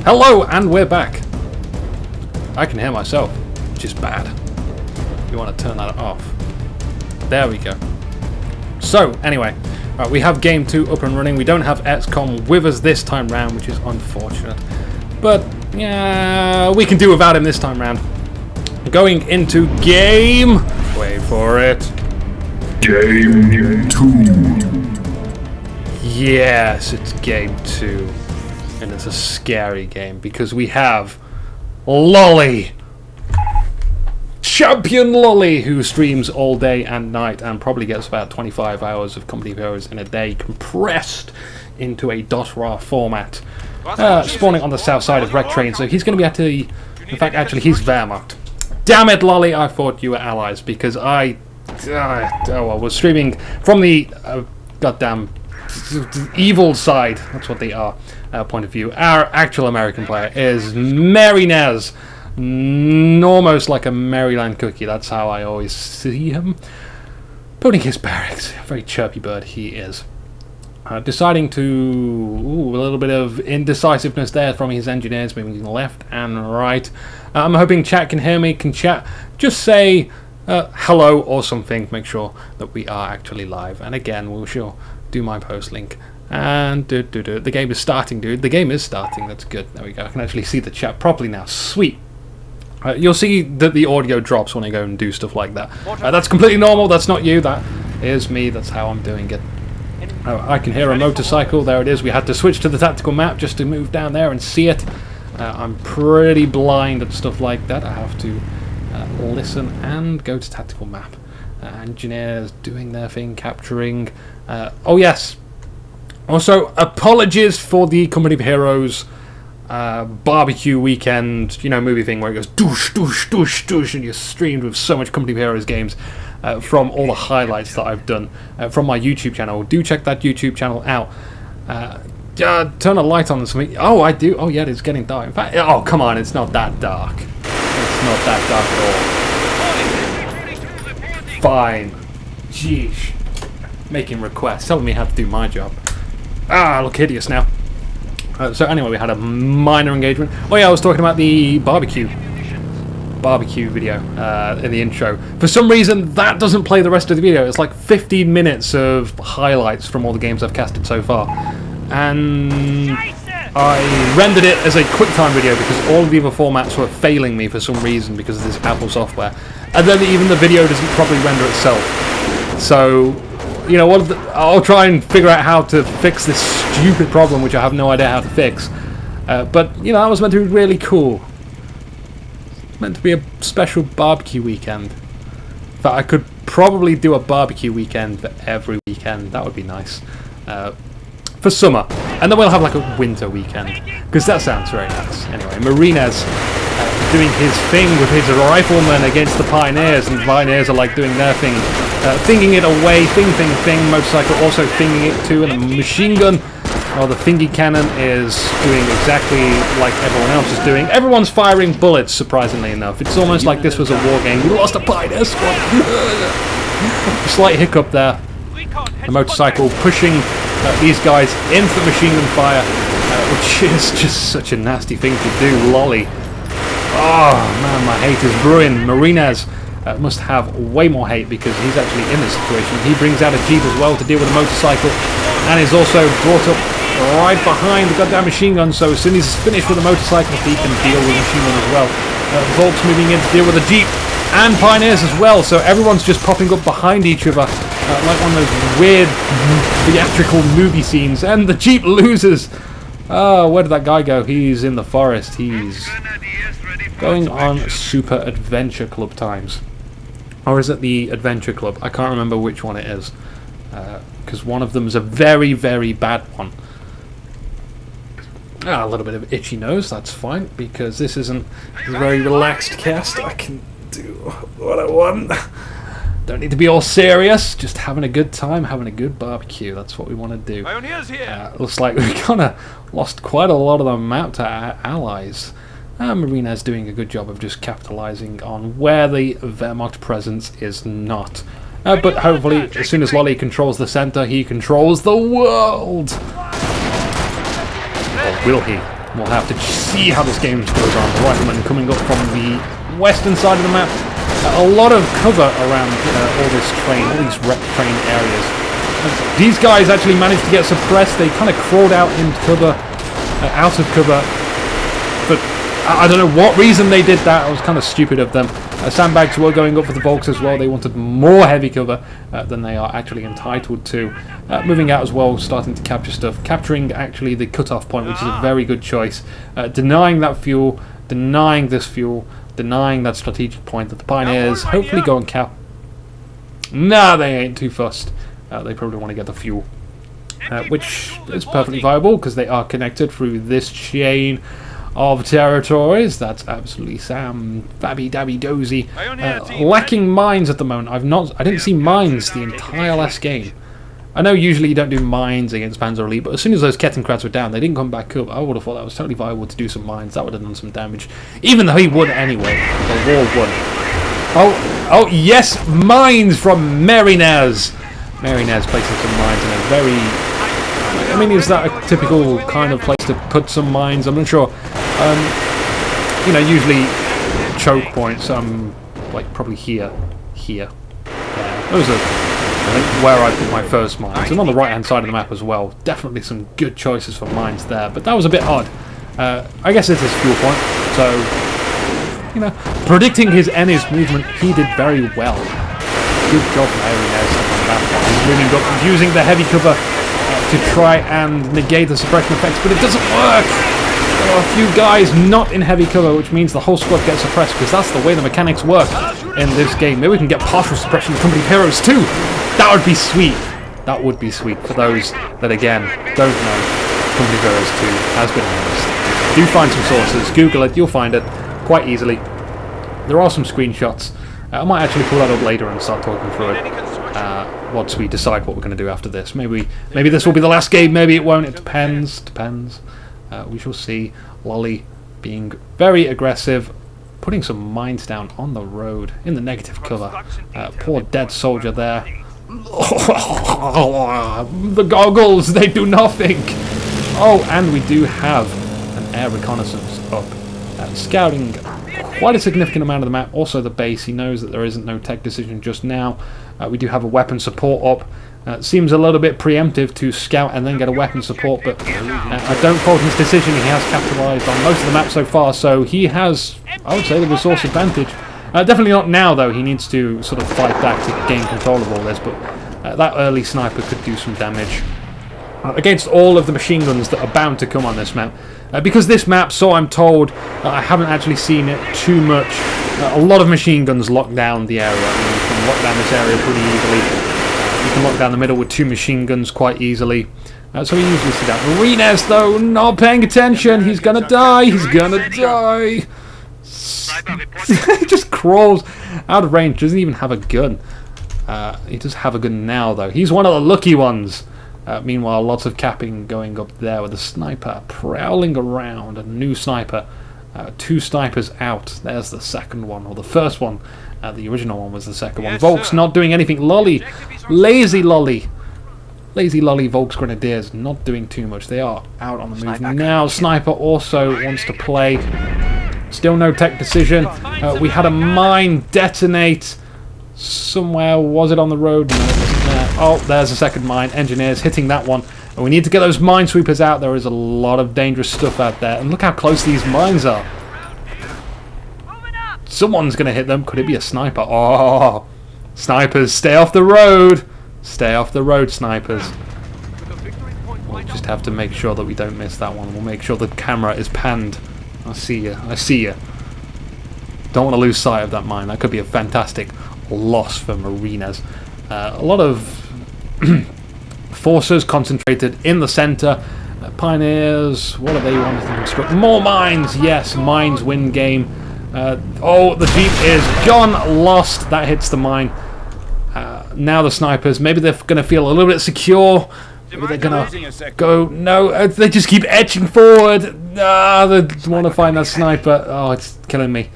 Hello, and we're back. I can hear myself, which is bad. You want to turn that off. There we go. So, anyway, right, we have Game 2 up and running. We don't have XCOM with us this time round, which is unfortunate. But, yeah, we can do without him this time round. Going into game... Wait for it. Game 2. Yes, it's Game 2. And it's a scary game because we have Lolly. Champion Lolly, who streams all day and night and probably gets about 25 hours of Company of Heroes in a day compressed into a .RAR format. Spawning on the south side of Wreck Train, so he's going to be at the... In fact, actually, he's Wehrmacht. Damn it, Lolly, I thought you were allies because I was streaming from the goddamn evil side, that's what they are, point of view. Our actual American player is Marinez, almost like a Maryland cookie, that's how I always see him. Building his barracks, a very chirpy bird he is. Deciding to... a little bit of indecisiveness there from his engineers, moving left and right. I'm hoping chat can hear me, can chat just say hello or something, make sure that we are actually live. And again, we'll sure do my post link. And the game is starting, dude. The game is starting, that's good. There we go, I can actually see the chat properly now, sweet. You'll see that the audio drops when I go and do stuff like that. That's completely normal, that's not you, that is me, that's how I'm doing it. I can hear a motorcycle, there it is. We had to switch to the tactical map just to move down there and see it. I'm pretty blind at stuff like that. I have to listen and go to tactical map. Engineers doing their thing, capturing. Oh yes, also apologies for the Company of Heroes barbecue weekend, you know, movie thing where it goes doosh, doosh, doosh, doosh, and you're streamed with so much Company of Heroes games. From all the highlights that I've done from my YouTube channel. Do check that YouTube channel out. Turn a light on something. Oh, I do. Oh, yeah, it's getting dark. In fact, oh, come on, it's not that dark. It's not that dark at all. Fine. Jeez. Making requests, telling me how to do my job. Ah, I look hideous now. So anyway, we had a minor engagement. Oh yeah, I was talking about the barbecue video in the intro. For some reason that doesn't play the rest of the video. It's like 15 minutes of highlights from all the games I've casted so far, and I rendered it as a QuickTime video because all of the other formats were failing me for some reason because of this Apple software, and then even the video doesn't properly render itself. So you know what, I'll try and figure out how to fix this stupid problem which I have no idea how to fix, but you know, that was meant to be really cool. Meant to be a special barbecue weekend. In fact, I could probably do a barbecue weekend for every weekend. That would be nice. For summer. And then we'll have like a winter weekend. Because that sounds very nice. Anyway, Marinez doing his thing with his riflemen against the pioneers. And the pioneers are like doing their thing. Finging it away. Thing. Motorcycle also finging it too. And the machine gun, or the thingy cannon, is doing exactly like everyone else is doing. Everyone's firing bullets, surprisingly enough. It's almost like this was a war game. We lost a pioneer squad. Slight hiccup there. The motorcycle pushing these guys into the machine gun fire, which is just such a nasty thing to do. Lolly. Oh man, my hate is brewing. Marinez must have way more hate because he's actually in this situation. He brings out a jeep as well to deal with the motorcycle, and is also brought up right behind the goddamn machine gun, so as soon as he's finished with the motorcycle he can deal with the machine gun as well. Volk's moving in to deal with the jeep, and pioneers as well, so everyone's just popping up behind each other like one of those weird theatrical movie scenes, and the jeep loses. Oh, where did that guy go? He's in the forest. He's going on Super Adventure Club times. Or is it the Adventure Club? I can't remember which one it is, because one of them is a very, very bad one. A little bit of itchy nose, that's fine, because this isn't a very relaxed cast. I can do what I want. Don't need to be all serious, just having a good time, having a good barbecue. That's what we want to do. Looks like we kind of lost quite a lot of the map to our allies. Marinez doing a good job of just capitalizing on where the Wehrmacht presence is not. But hopefully, as soon as Lolly controls the center, he controls the world! Or will he? We'll have to see how this game goes on. The riflemen coming up from the western side of the map. A lot of cover around all this train, all these rep train areas. These guys actually managed to get suppressed. They kind of crawled out in cover, out of cover. But I don't know what reason they did that. It was kind of stupid of them. Sandbags were going up for the Volks as well. They wanted more heavy cover than they are actually entitled to. Moving out as well, starting to capture stuff. Capturing actually the cutoff point, which is a very good choice. Denying that fuel, denying this fuel, denying that strategic point that the Pioneers hopefully go and cap. Nah, they ain't too fussed. They probably want to get the fuel. Which is perfectly viable because they are connected through this chain of territories. That's absolutely Fabby Dabby Dozy. Lacking mines at the moment. I didn't see mines the entire last game. I know usually you don't do mines against Panzer Elite, but as soon as those Kettenkrats were down, they didn't come back up. I would have thought that was totally viable to do some mines. That would have done some damage. Even though he would anyway. The war would. Oh yes, mines from Marinez. Marinez placing some mines in a very... I mean, is that a typical kind of place to put some mines? I'm not sure. You know, usually choke points, like probably here. Yeah. Those are, I think, where I put my first mines. And on the right-hand side of the map as well. Definitely some good choices for mines there. But that was a bit odd. I guess it is fuel point. So, you know, predicting his Ennis movement, he did very well. Good job, Marinez, on that one. He's moving up, using the heavy cover to try and negate the suppression effects, but it doesn't work! There are a few guys not in heavy cover, which means the whole squad gets suppressed, because that's the way the mechanics work in this game. Maybe we can get partial suppression in Company of Heroes too! That would be sweet! That would be sweet for those that, again, don't know. Company of Heroes 2 has been announced. Do find some sources, Google it, you'll find it quite easily. There are some screenshots. I might actually pull that up later and start talking through it. Once we decide what we're going to do after this. Maybe this will be the last game, maybe it won't, it depends. We shall see. Lolly being very aggressive, putting some mines down on the road in the negative cover. Poor dead soldier there. The goggles, they do nothing! Oh, and we do have an air reconnaissance up. Scouting quite a significant amount of the map. Also the base, he knows that there isn't no tech decision just now. We do have a weapon support up. Seems a little bit preemptive to scout and then get a weapon support, but I don't fault his decision. He has capitalized on most of the map so far, so he has, I would say, the resource advantage. Definitely not now, though. He needs to sort of fight back to gain control of all this, but that early sniper could do some damage against all of the machine guns that are bound to come on this map. Because this map, so I'm told, I haven't actually seen it too much. A lot of machine guns lock down the area. I mean, you can lock down this area pretty easily. You can lock down the middle with 2 machine guns quite easily. So we usually see that. Marinez, though, not paying attention. He's gonna die. He's gonna die. He just crawls out of range. Doesn't even have a gun. He does have a gun now, though. He's one of the lucky ones. Meanwhile, lots of capping going up there with a sniper prowling around. A new sniper. 2 snipers out. There's the second one, or the first one. The original one was the second one. Volks not doing anything. Lolly. Lazy Lolly. Lazy Lolly Volks Grenadiers not doing too much. They are out on the move now. Sniper also wants to play. Still no tech decision. We had a mine detonate somewhere. Was it on the road? No, it wasn't there. Oh, there's a second mine. Engineers hitting that one. And we need to get those minesweepers out. There is a lot of dangerous stuff out there. And look how close these mines are. Someone's going to hit them. Could it be a sniper? Oh, snipers, stay off the road. Stay off the road, snipers. We'll just have to make sure that we don't miss that one. We'll make sure the camera is panned. I see you. I see you. Don't want to lose sight of that mine. That could be a fantastic loss for Marinez. A lot of forces concentrated in the center. Pioneers, what are they wanting to construct? More mines! Yes, mines win game. Oh, the Jeep is gone, lost. That hits the mine. Now the snipers, maybe they're going to feel a little bit secure. Maybe they're going to go... No, they just keep edging forward. They want to find that sniper. Oh, it's killing me.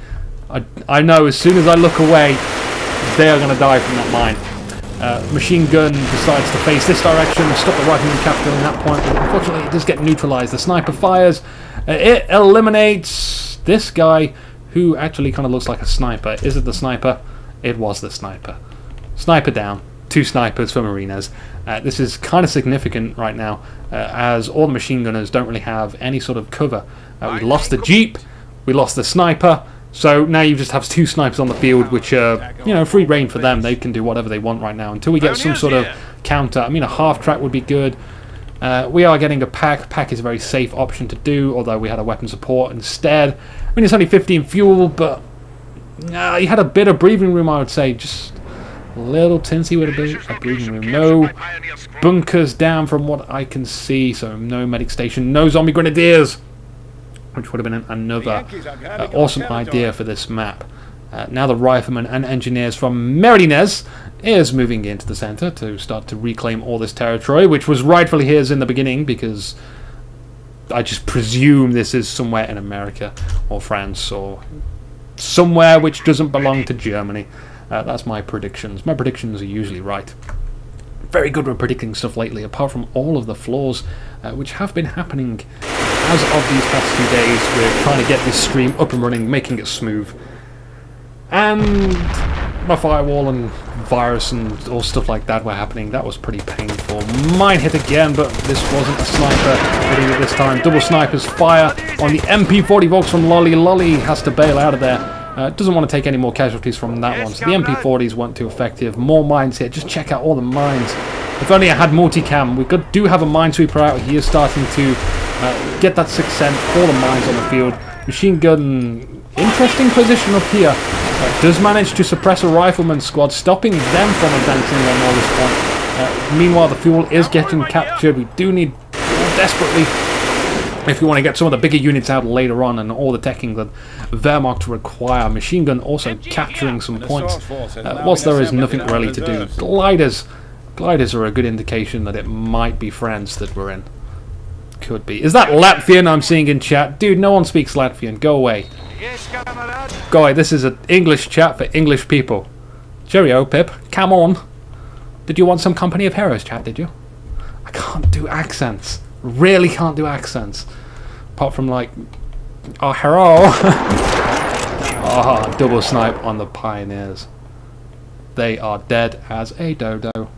I know, as soon as I look away, they are going to die from that mine. Machine gun decides to face this direction, stop the rifleman capturing that point, but unfortunately it does get neutralized. The sniper fires, it eliminates this guy who actually kind of looks like a sniper. Is it the sniper? It was the sniper. Sniper down. 2 snipers for Marinez. This is kind of significant right now, as all the machine gunners don't really have any sort of cover. We lost the Jeep, we lost the sniper, so now you just have 2 snipers on the field, which are, you know, free reign for them. They can do whatever they want right now until we get some sort of counter. I mean, a half track would be good. We are getting a pack. Pack is a very safe option to do, although we had a weapon support instead. I mean, it's only 15 fuel, but you had a bit of breathing room, I would say. Just a little tinsy with a breathing room. No bunkers down from what I can see, so no medic station, no zombie grenadiers, which would have been another awesome idea for this map. Now the riflemen and engineers from Marinez is moving into the center to start to reclaim all this territory, which was rightfully his in the beginning, because I just presume this is somewhere in America or France or somewhere which doesn't belong to Germany. That's my predictions. My predictions are usually right. Very good with predicting stuff lately, apart from all of the flaws which have been happening as of these past 2 days. We're trying to get this stream up and running, making it smooth. And my firewall and virus and all stuff like that were happening. That was pretty painful. Mine hit again, but this wasn't a sniper hitting it this time. Double snipers fire on the MP40 Volks from Lolly. Lolly has to bail out of there. Doesn't want to take any more casualties from that one, so the MP40s weren't too effective. More mines here. Just check out all the mines. If only I had Multicam. We do have a minesweeper out. He is starting to get that 6 cent for the mines on the field. Machine gun, interesting position up here. Does manage to suppress a rifleman squad, stopping them from advancing on all this point. Meanwhile, the fuel is getting captured. We do need fuel desperately if we want to get some of the bigger units out later on, and all the teching that Wehrmacht require. Machine gun also capturing some points, whilst there is nothing really to do. Gliders are a good indication that it might be France that we're in. Could be. Is that Latvian I'm seeing in chat? Dude, no one speaks Latvian. Go away. Go away. This is an English chat for English people. Cheerio, Pip. Come on. Did you want some company of heroes, chat, did you? I can't do accents. Really can't do accents. Apart from, like, oh, hero. Oh, double snipe on the pioneers. They are dead as a dodo.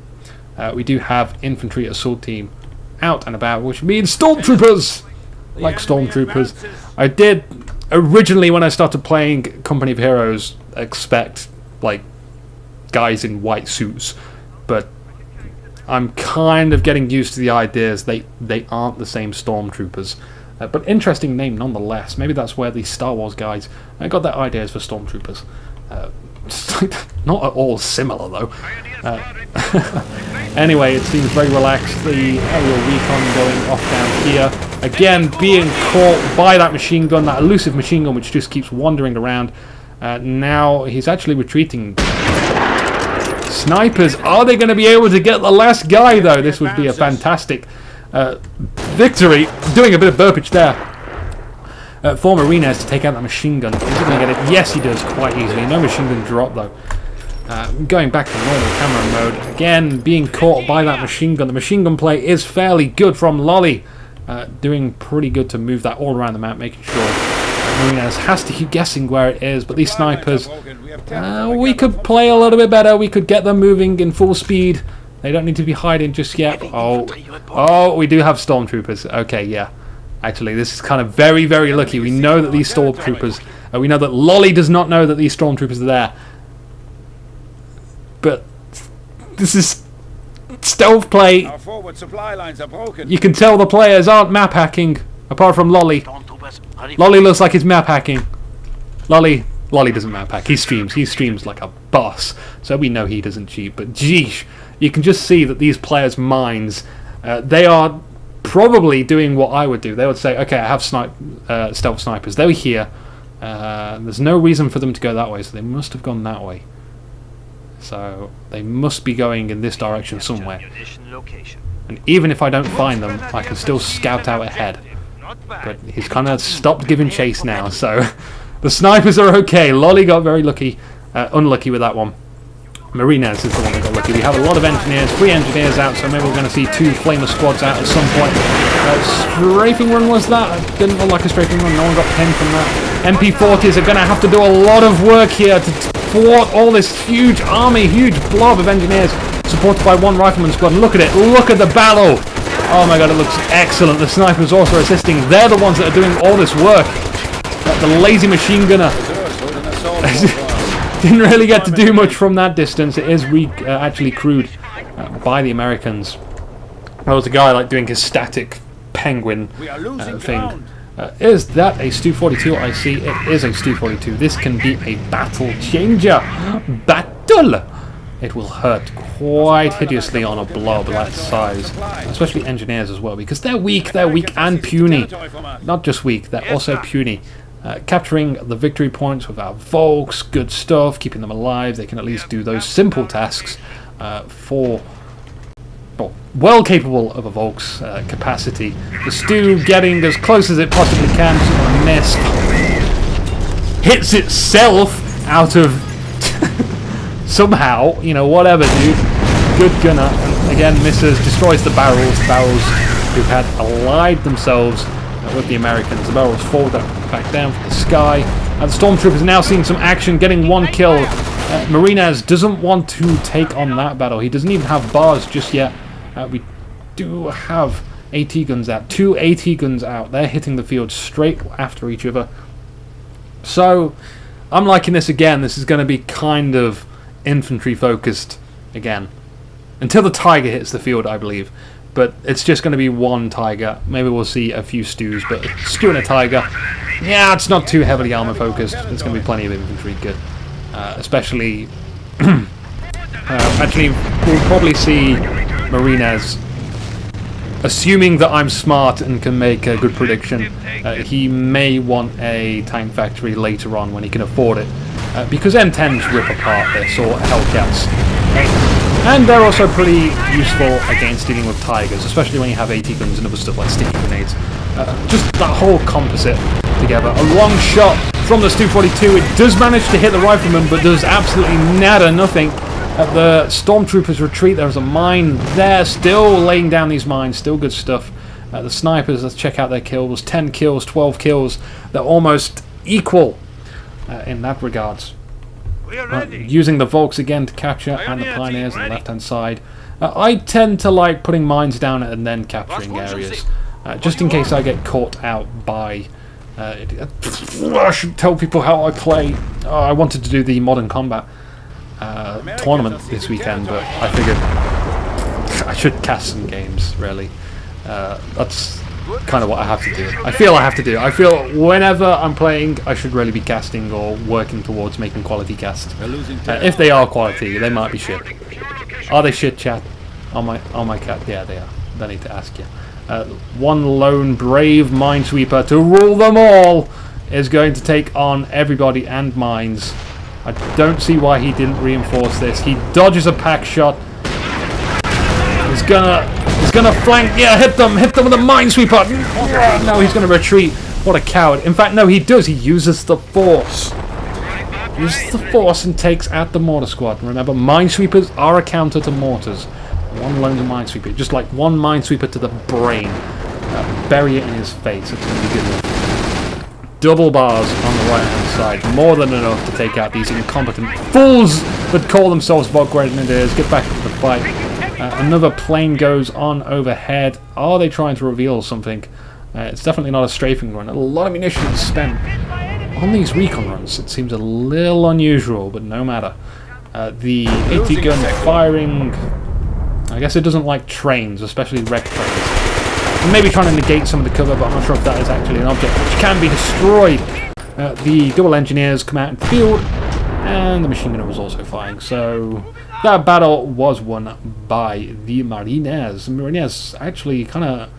We do have infantry assault team out and about, which means stormtroopers. Like stormtroopers. I did originally, when I started playing Company of Heroes, expect like guys in white suits, but I'm kind of getting used to the ideas. They aren't the same stormtroopers. But interesting name nonetheless. Maybe that's where these Star Wars guys got their ideas for stormtroopers. Not at all similar though. Anyway, it seems very relaxed. The aerial recon going off down here. Again, being caught by that machine gun, that elusive machine gun which just keeps wandering around. Now he's actually retreating. Snipers, are they going to be able to get the last guy though? This would be a fantastic victory. Doing a bit of burpage there. For Marinez to take out that machine gun. Is he going to get it? Yes, he does, quite easily. No machine gun drop though. Going back to normal camera mode. Again, being caught by that machine gun. The machine gun play is fairly good from Lolly. Doing pretty good to move that all around the map, making sure Marinez has to keep guessing where it is. But these snipers, we could play a little bit better. We could get them moving in full speed. They don't need to be hiding just yet. Oh, we do have stormtroopers. Okay, yeah. Actually, this is kind of very, very lucky. We know that these stormtroopers... we know that Lolly does not know that these stormtroopers are there. But this is stealth play. Our forward supply lines are broken. You can tell the players aren't map hacking, apart from Lolly. Lolly looks like he's map hacking. Lolly doesn't map hack. He streams like a boss. So we know he doesn't cheat. But geesh, you can just see that these players' minds, they are probably doing what I would do. They would say, okay, I have stealth snipers. They're here. There's no reason for them to go that way, so they must have gone that way. So they must be going in this direction somewhere. And even if I don't find them, I can still scout out ahead. But he's kind of stopped giving chase now, so the snipers are okay. Lolly got very lucky, unlucky with that one. Marinez is the one that got lucky. We have a lot of engineers, 3 engineers out, so maybe we're going to see 2 flamer squads out at some point. Strafing run was that? It didn't look like a strafing run, no one got pinned from that. MP40s are going to have to do a lot of work here to thwart all this huge army, huge blob of engineers, supported by 1 rifleman squad. And look at it, look at the battle! Oh my god, it looks excellent. The snipers also assisting. They're the ones that are doing all this work. The lazy machine gunner didn't really get to do much from that distance. It is actually crewed by the Americans. There was a guy like doing his static penguin thing. Is that a Stu-42? I see it is a Stu-42. This can be a battle changer. Battle! It will hurt quite hideously on a blob that size, especially engineers as well, because they're weak and puny. Not just weak, they're also puny. Capturing the victory points with our Volks, good stuff, keeping them alive. They can at least do those simple tasks well capable of a Volk's capacity. The Stu getting as close as it possibly can, just on a miss. Hits itself out of somehow, you know, whatever, dude. Good gunner, and again misses, destroys the barrels. The barrels who had allied themselves with the Americans. The barrels fall back down from the sky. The stormtroopers now seeing some action, getting 1 kill. Marinez doesn't want to take on that battle. He doesn't even have bars just yet. We do have AT guns out. 2 AT guns out. They're hitting the field straight after each other. So I'm liking this again. This is going to be kind of infantry focused again. Until the Tiger hits the field, I believe. But it's just going to be 1 Tiger. Maybe we'll see a few Stews, but a Stew and a Tiger, yeah, it's not too heavily armor focused. There's going to be plenty of infantry, good. Especially, actually, we'll probably see Marinez, assuming that I'm smart and can make a good prediction. He may want a tank factory later on when he can afford it, because M10s rip apart this, or Hellcats. And they're also pretty useful against dealing with Tigers, especially when you have AT guns and other stuff like sticky grenades. Just that whole composite together. A long shot from the Stu-42. It does manage to hit the rifleman, but does absolutely nada, nothing. At the stormtroopers retreat, there's a mine there, still laying down these mines, still good stuff. The snipers, let's check out their kills. 10 kills, 12 kills. They're almost equal in that regards. Using the Volks again to capture, and the Pioneers on the left-hand side. I tend to like putting mines down and then capturing areas, just in case I get caught out by... I should tell people how I play. I wanted to do the Modern Combat tournament this weekend, but I figured I should cast some games, really. That's kind of what I have to do. I feel I have to do. I feel whenever I'm playing, I should really be casting or working towards making quality casts. If they are quality, they might be shit. Are they shit, chat? On my cat? Yeah, they are. I need to ask you. 1 lone brave minesweeper to rule them all is going to take on everybody and mines. I don't see why he didn't reinforce this. He dodges a pack shot. He's gonna flank. Yeah, hit them with a minesweeper. No, he's gonna retreat. What a coward. In fact, no, he does. He uses the force. Uses the force and takes out the mortar squad. Remember, minesweepers are a counter to mortars. 1 lone minesweeper, just like 1 minesweeper to the brain. Bury it in his face. It's gonna be good enough. Double bars on the right-hand side, more than enough to take out these incompetent fools that call themselves Volk Grenadiers. Get back into the fight. Another plane goes on overhead. Are they trying to reveal something? It's definitely not a strafing run. A lot of munitions spent on these recon runs. It seems a little unusual, but no matter. The AT gun firing... I guess it doesn't like trains, especially wrecked trains. Maybe trying to negate some of the cover, but I'm not sure if that is actually an object which can be destroyed. The double engineers come out in the field, and the machine gunner was also firing. So that battle was won by the Marinez. Marinez actually kind of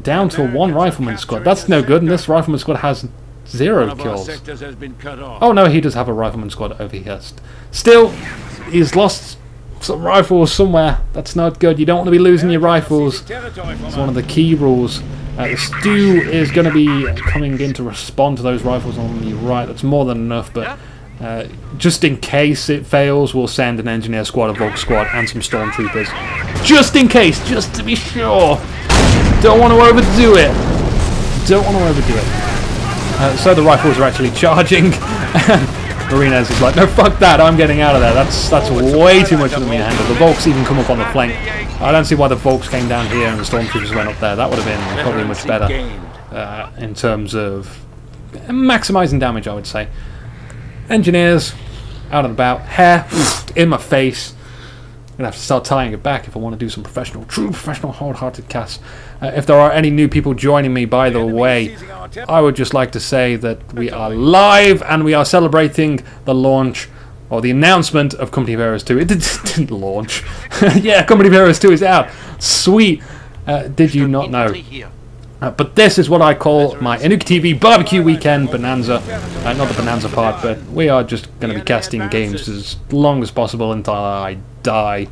down to 1 rifleman squad. That's no good, and this rifleman squad has 0 kills. Oh no, he does have a rifleman squad over here. Still, he's lost some rifles somewhere. That's not good. You don't want to be losing your rifles. It's one of the key rules. The Stew is going to be coming in to respond to those rifles on the right. That's more than enough, but Just in case it fails, we'll send an engineer squad, a Volk squad, and some stormtroopers. Just in case, just to be sure. Don't want to overdo it. Don't want to overdo it. So the rifles are actually charging. Marinez is like, no, fuck that, I'm getting out of there. That's way too much for me to handle. The Volks even come up on the flank. I don't see why the Volks came down here and the stormtroopers went up there. That would have been probably much better in terms of maximising damage, I would say. Engineers, out and about, hair in my face. I'm gonna have to start tying it back if I want to do some true professional, hard-hearted casts. If there are any new people joining me, by the way, I would just like to say that we are live and we are celebrating the launch or the announcement of Company of Heroes 2. It didn't launch. Yeah, Company of Heroes 2 is out. Sweet. Did you not know? But this is what I call my Inuki TV barbecue weekend bonanza. Not the bonanza part, but we are just going to be casting games as long as possible until I die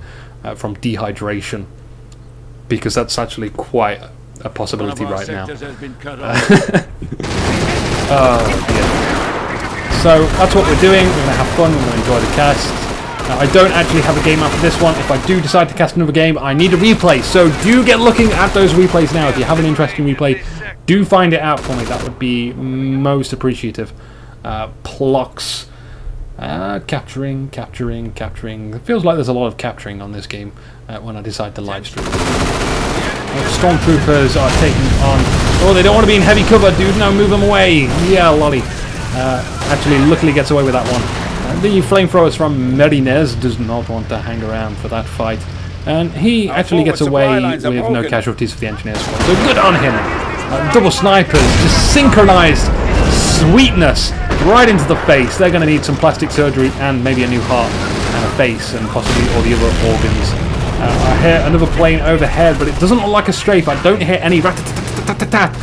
from dehydration. Because that's actually quite a possibility right now. Oh, dear. So that's what we're doing. We're going to have fun. We're going to enjoy the cast. I don't actually have a game after this one. If I do decide to cast another game, I need a replay. So do get looking at those replays now. If you have an interesting replay, do find it out for me. That would be most appreciative. Plocks. Capturing. It feels like there's a lot of capturing on this game when I decide to live stream. Stormtroopers are taking on... Oh, they don't want to be in heavy cover, dude. No, move them away. Yeah, lolly. Actually, luckily gets away with that one. The flamethrowers from Marinez does not want to hang around for that fight. And he actually gets away with no casualties for the engineer squad. So good on him. Double snipers, just synchronized sweetness right into the face. They're going to need some plastic surgery and maybe a new heart and a face and possibly all the other organs. I hear another plane overhead, but it doesn't look like a strafe. I don't hear any rat-tat-tat-tat-tat.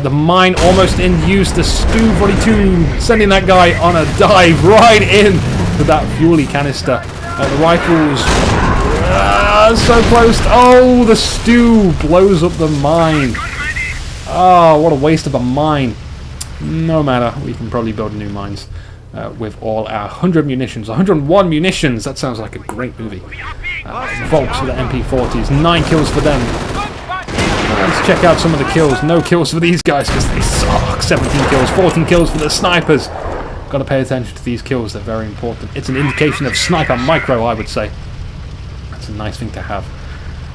The mine almost in use. The Stu-42 sending that guy on a dive right in to that fuelie canister. The rifles so close. Oh, the Stu blows up the mine. Oh, what a waste of a mine. No matter, we can probably build new mines with all our 100 munitions. 101 munitions. That sounds like a great movie. Volks with the MP40s. 9 kills for them. Let's check out some of the kills. No kills for these guys because they suck. 17 kills, 14 kills for the snipers. Got to pay attention to these kills. They're very important. It's an indication of sniper micro, I would say. That's a nice thing to have.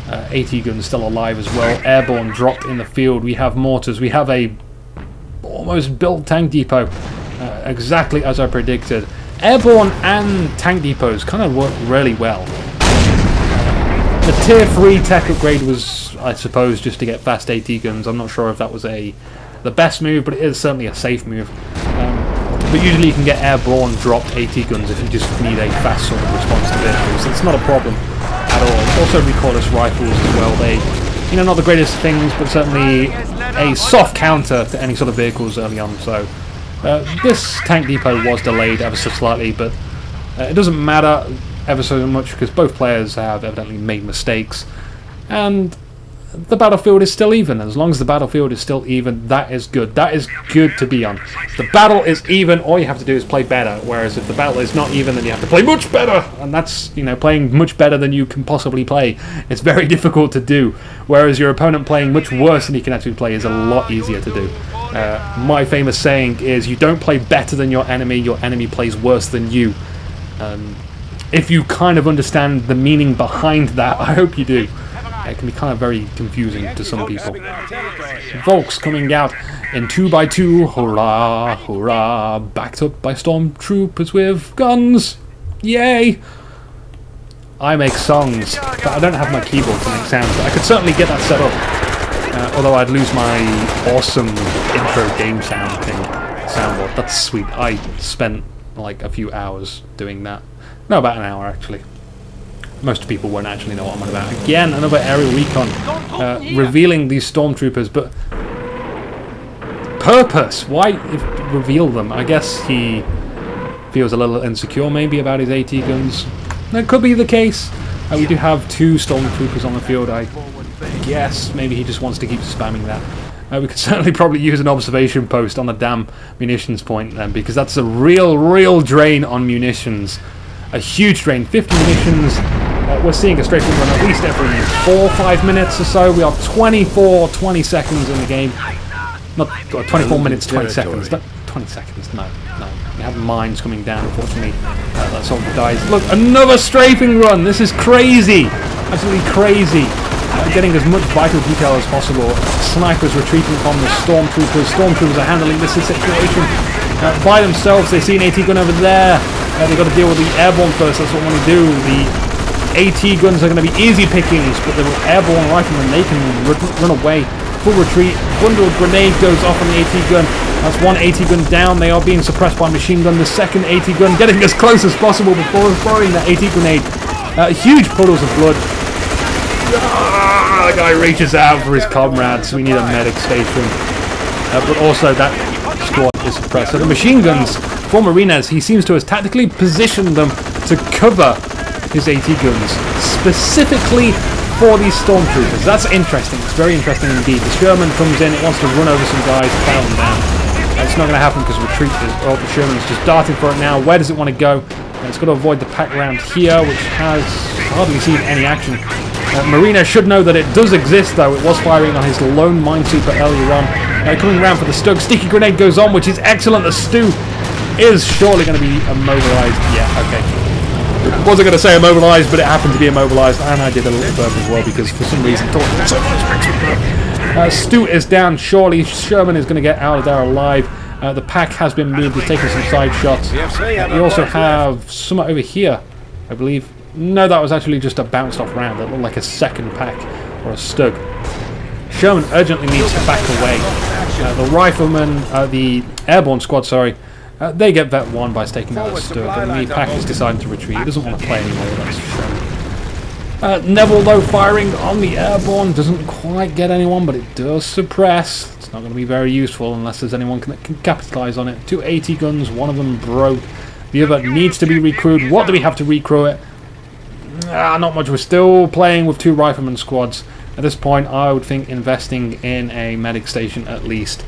AT guns still alive as well. Airborne dropped in the field. We have mortars. We have a almost built tank depot. Exactly as I predicted. Airborne and tank depots kind of work really well. The tier 3 tech upgrade was, I suppose, just to get fast AT guns. I'm not sure if that was the best move, but it is certainly a safe move. But usually you can get airborne dropped AT guns if you just need a fast sort of response to vehicles. It's not a problem at all. Also recoilless rifles as well. They, you know, not the greatest things, but certainly a soft counter to any sort of vehicles early on. So this tank depot was delayed ever so slightly, but it doesn't matter ever so much because both players have evidently made mistakes, and the battlefield is still even. As long as the battlefield is still even, that is good. That is good to be on. If the battle is even, all you have to do is play better, whereas if the battle is not even, then you have to play much better, and that's, you know, playing much better than you can possibly play. It's very difficult to do, whereas your opponent playing much worse than he can actually play is a lot easier to do. My famous saying is, you don't play better than your enemy plays worse than you. If you kind of understand the meaning behind that, I hope you do. It can be kind of very confusing to some people. Volks coming out in 2x2, hurrah, hurrah, backed up by stormtroopers with guns. Yay! I make songs, but I don't have my keyboard to make sounds, but I could certainly get that set up. Although I'd lose my awesome intro game sound thing, soundboard. That's sweet. I spent like a few hours doing that. No, about an hour actually. Most people won't actually know what I'm on about. Again, another aerial recon revealing these stormtroopers, but purpose? Why reveal them? I guess he feels a little insecure maybe about his AT guns. That could be the case. We do have 2 stormtroopers on the field. I guess maybe he just wants to keep spamming that. We could certainly probably use an observation post on the damn munitions point then, because that's a real drain on munitions. A huge drain. 50 munitions. We're seeing a strafing run at least every 4 or 5 minutes or so. We are 20 seconds in the game. Not 24 minutes, 20 seconds. 20 seconds, no. We have mines coming down, unfortunately. That soldier dies. Look, another strafing run! This is crazy! Absolutely crazy. Getting as much vital detail as possible. Snipers retreating from the stormtroopers. Stormtroopers are handling this situation by themselves. They see an AT gun over there. They've got to deal with the airborne first. That's what we want to do. The AT guns are going to be easy pickings, but the airborne riflemen, they can run away. Full retreat. Bundled grenade goes off on the AT gun. That's one AT gun down. They are being suppressed by machine gun. The second AT gun getting as close as possible before throwing that AT grenade. Huge puddles of blood. The guy reaches out for his comrades. We need a medic station. But also that squad is suppressed. So the machine guns for Marinez, he seems to have tactically positioned them to cover his AT guns. Specifically for these stormtroopers. That's interesting. It's very interesting indeed. The Sherman comes in. It wants to run over some guys and pound them down. It's not going to happen because retreat is... Oh, the Sherman's just darting for it now. Where does it want to go? It's got to avoid the pack round here, which has hardly seen any action. Marinez should know that it does exist, though. It was firing on his lone minesweeper earlier on. Coming around for the Stug. Sticky grenade goes on, which is excellent. The Stu is surely going to be immobilized. Yeah, okay. Wasn't going to say immobilized, but it happened to be immobilized, and I did a little burp as well because for some reason Stu is down. Surely Sherman is going to get out of there alive. The pack has been moved. He's taking some side shots. You also have some over here, I believe. No, that was actually just a bounced off round. That looked like a second pack or a Stug. Sherman urgently needs to back away. The riflemen, the airborne squad, sorry, they get vet 1 by taking out the Stug, and the pack is deciding to retreat. He doesn't want to play anymore, that's Sherman. Neville, though, firing on the airborne, doesn't quite get anyone, but it does suppress. It's not going to be very useful unless there's anyone that can capitalise on it. 2 AT guns, one of them broke. The other needs to be recrewed. What do we have to recrew it? Not much. We're still playing with 2 rifleman squads. At this point, I would think investing in a medic station at least.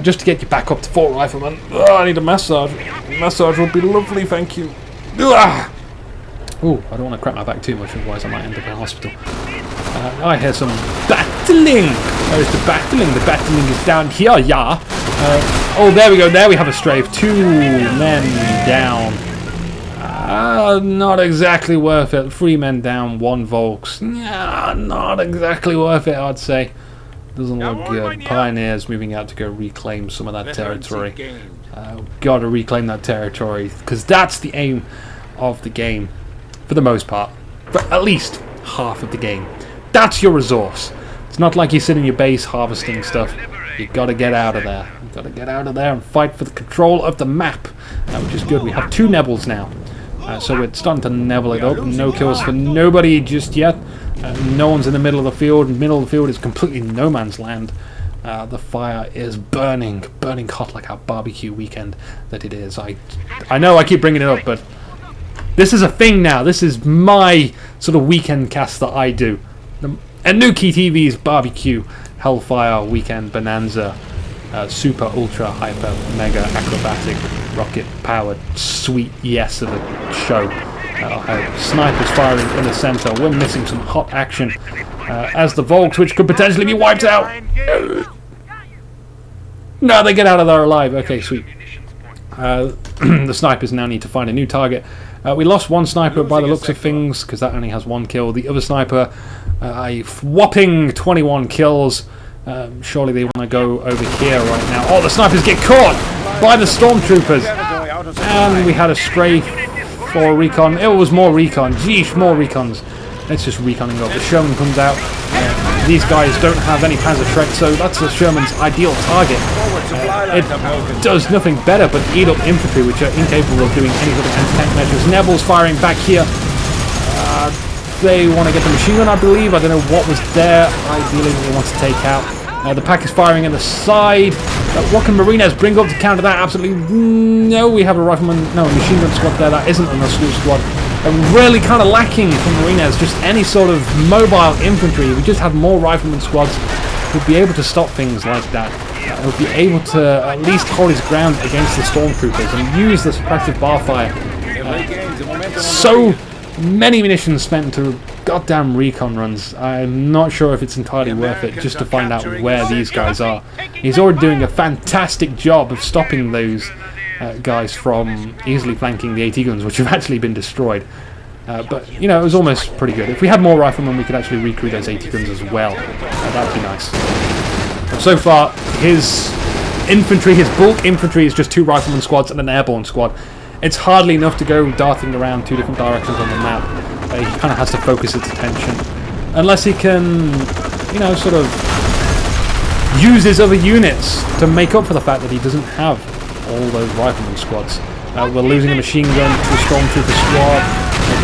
Just to get you back up to 4 riflemen. I need a massage. Massage would be lovely, thank you. Ooh, I don't want to crack my back too much, otherwise I might end up in hospital. I hear some battling. There's the battling. The battling is down here, yeah. Oh, there we go. There we have a strafe. 2 men down. Not exactly worth it. 3 men down, 1 Volks. Not exactly worth it, I'd say. Doesn't look good. Pioneers moving out to go reclaim some of that territory. Gotta reclaim that territory, because that's the aim of the game, for the most part. For at least half of the game. That's your resource. It's not like you sit in your base harvesting stuff. You gotta get out of there. You gotta get out of there and fight for the control of the map, which is good. We have 2 Nebels now. So we're starting to level it up. No kills for nobody just yet. No one's in the middle of the field. The middle of the field is completely no man's land. The fire is burning hot like our barbecue weekend that it is. I know I keep bringing it up, but this is a thing now. This is my sort of weekend cast that I do. Anuki TV's barbecue Hellfire Weekend Bonanza. Super, ultra, hyper, mega, acrobatic, rocket powered, sweet yes of a show. Snipers firing in the center. We're missing some hot action as the Volks, which could potentially be wiped out. No, they get out of there alive. Okay, sweet. The snipers now need to find a new target. We lost 1 sniper by the looks of things, because that only has 1 kill. The other sniper, a whopping 21 kills. Surely they want to go over here right now. Oh, the snipers get caught by the stormtroopers. And we had a strafe for recon. It was more recon. Geesh, more recons. Let's just reconning up. The Sherman comes out. These guys don't have any Panzer Shrek, so that's the Sherman's ideal target. It does nothing better but eat up infantry, which are incapable of doing any sort of anti-tank measures. Neville's firing back here. They want to get the machine gun, I believe. I don't know what was there. Ideally, they want to take out. The pack is firing in the side. What can Marinez bring up to counter that? Absolutely no. We have a rifleman, no, a machine gun squad there. That isn't an assault squad. Really kind of lacking from Marinez, just any sort of mobile infantry. We just have more rifleman squads. he'll be able to stop things like that. He'll be able to at least hold his ground against the stormtroopers and use the suppressive bar fire. So many munitions spent to goddamn recon runs. I'm not sure if it's entirely worth it just to find out where these guys are. He's already doing a fantastic job of stopping those guys from easily flanking the AT guns, which have actually been destroyed. But, you know, it was almost pretty good. If we had more riflemen, we could actually recruit those AT guns as well. That would be nice. But so far, his infantry, his bulk infantry, is just 2 rifleman squads and an airborne squad. It's hardly enough to go darting around 2 different directions on the map. He kind of has to focus its attention. Unless he can, you know, sort of use his other units to make up for the fact that he doesn't have all those rifleman squads. We're losing a machine gun to a stormtrooper squad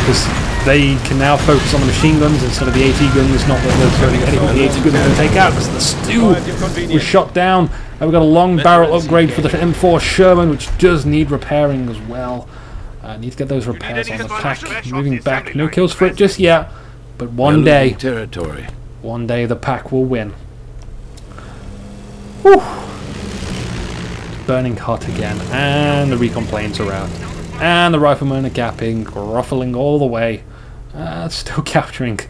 because they can now focus on the machine guns instead of the AT guns. Not that there's really anything the AT guns are going to take out because the stew was shot down. We've got a long barrel upgrade for the M4 Sherman, which does need repairing as well. Need to get those repairs on the pack. Moving back, no kills for it just yet, but one day the pack will win. Whew. Burning hot again, and the recon planes are out, and the riflemen are gapping, ruffling all the way, still capturing.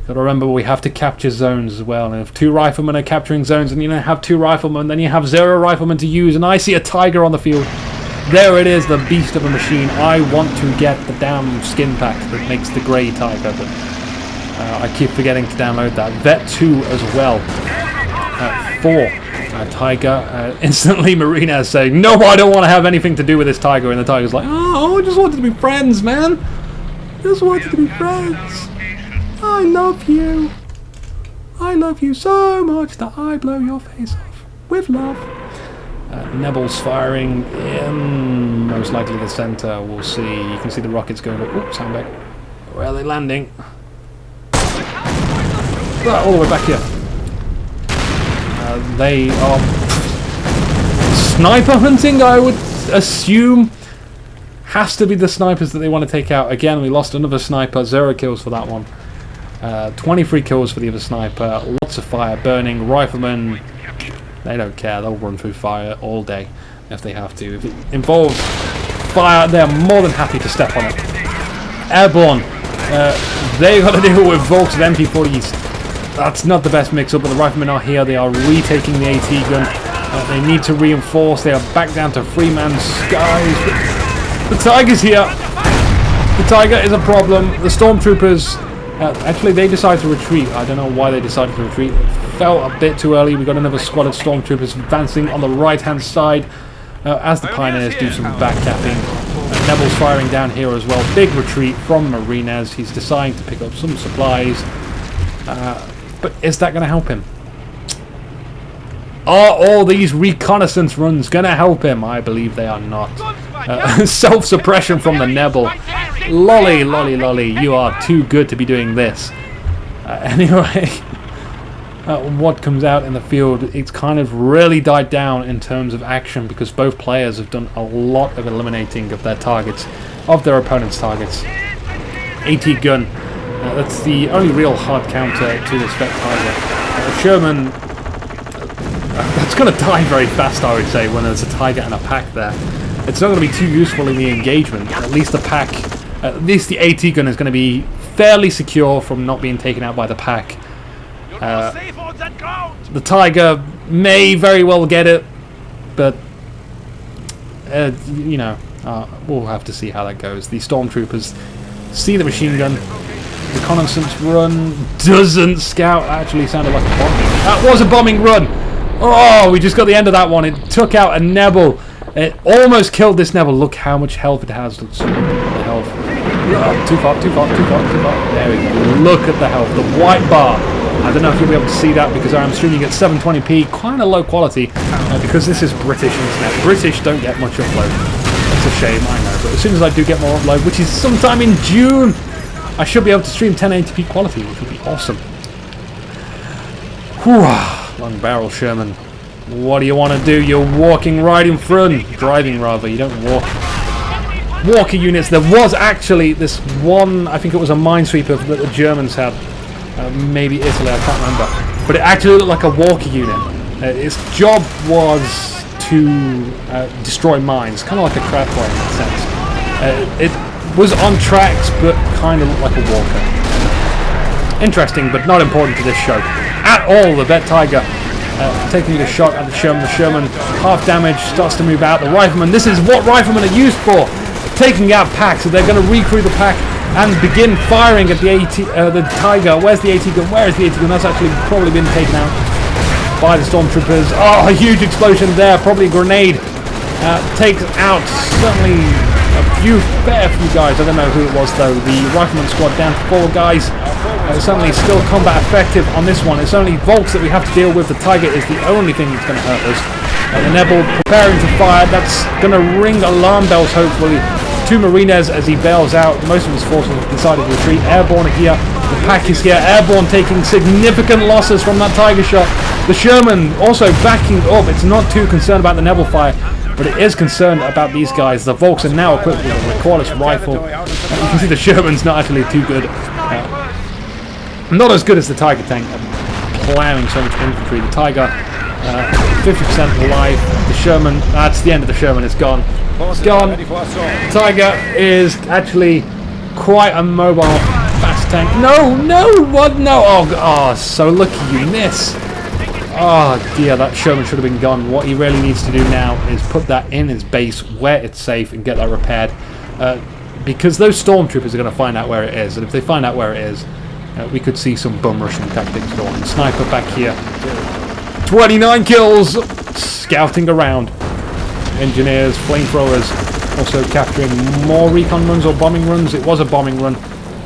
Got to remember we have to capture zones as well, and if 2 riflemen are capturing zones and you don't have 2 riflemen, then you have 0 riflemen to use, and I see a Tiger on the field. There it is, the beast of a machine. I want to get the damn skin pack that makes the grey Tiger, but I keep forgetting to download that. Vet 2 as well. 4. Tiger. Instantly Marinez saying, no, I don't want to have anything to do with this Tiger, and the Tiger's like, oh, I just wanted to be friends, man. Just wanted to be friends. I love you. I love you so much that I blow your face off with love. Nebel's firing in most likely the center. We'll see. You can see the rockets going up. Oops, sound back. Where are they landing? All the way back here. They are sniper hunting, I would assume. Has to be the snipers that they want to take out. Again, we lost another sniper. 0 kills for that one. 23 kills for the other sniper. Lots of fire burning. Riflemen, they don't care. They'll run through fire all day if they have to. If it involves fire, they're more than happy to step on it. Airborne, they got to deal with Volks of MP40s. That's not the best mix-up, but the riflemen are here. They are retaking the AT gun. They need to reinforce. They are back down to 3-man skies. The Tiger's here. The Tiger is a problem. The stormtroopers, actually, they decided to retreat. I don't know why they decided to retreat. It felt a bit too early. We've got another squad of stormtroopers advancing on the right-hand side as the Pioneers do some backcapping. Nebel's firing down here as well. Big retreat from Marinez. He's deciding to pick up some supplies. But is that going to help him? Are all these reconnaissance runs going to help him? I believe they are not. Self-suppression from the Nebel. Lolly, lolly, lolly. You are too good to be doing this. Anyway, what comes out in the field, it's kind of really died down in terms of action because both players have done a lot of eliminating of their targets, of their opponent's targets. AT gun. That's the only real hard counter to this Vet Tiger. Sherman, that's going to die very fast, I would say, when there's a Tiger and a pack there. It's not going to be too useful in the engagement. At least the pack, at least the AT gun is going to be fairly secure from not being taken out by the pack. The Tiger may very well get it, but you know, we'll have to see how that goes. The stormtroopers see the machine gun. Reconnaissance run doesn't scout. Actually sounded like a bombing. That was a bombing run. Oh, we just got the end of that one. It took out a Nebel. It almost killed this Nebel. Look how much health it has. Look, so look at the health. Oh, too far. There we go. Look at the health. The white bar. I don't know if you'll be able to see that because I'm streaming at 720p. Kind of low quality because this is British internet. British don't get much upload. That's a shame, I know. But as soon as I do get more upload, which is sometime in June, I should be able to stream 1080p quality, which would be awesome. Whew, long barrel Sherman. What do you want to do? You're walking right in front. Driving, rather. You don't walk. Walker units. There was actually this one, I think it was a minesweeper that the Germans had. Maybe Italy, I can't remember. but it actually looked like a walker unit. Its job was to destroy mines, kind of like a crab fire in that sense. It was on tracks, but kind of looked like a walker. Interesting, but not important to this show at all. The vet tiger taking a shot at the Sherman. The Sherman, half damage, starts to move out. The rifleman, this is what riflemen are used for, taking out packs. So they're going to recrew the pack and begin firing at the tiger. Where's the AT gun? Where is the AT gun? That's actually probably been taken out by the stormtroopers. Oh, a huge explosion there. Probably a grenade. Takes out certainly a fair few guys. I don't know who it was though. The rifleman squad down to 4 guys. Certainly still combat effective on this one. It's only Volks that we have to deal with. The Tiger is the only thing that's going to hurt us. The Nebel preparing to fire. That's going to ring alarm bells hopefully to Marinez as he bails out. Most of his forces have decided to retreat. Airborne are here. The pack is here. Airborne taking significant losses from that Tiger shot. The Sherman also backing up. It's not too concerned about the Nebel fire, but it is concerned about these guys. The Volks are now equipped with a recoilless rifle. You can see the Sherman's not actually too good. Not as good as the Tiger tank, plowing so much infantry. The Tiger, 50% alive. The Sherman, that's the end of the Sherman, it's gone. It's gone. Tiger is actually quite a mobile, fast tank. No, what? No, oh, so lucky you miss. Oh dear, that Sherman should have been gone. What he really needs to do now is put that in his base where it's safe and get that repaired. Because those stormtroopers are going to find out where it is, and if they find out where it is, we could see some bum rushing tactics going. Sniper back here. 29 kills! Scouting around. Engineers, flamethrowers, also capturing more recon runs or bombing runs. It was a bombing run.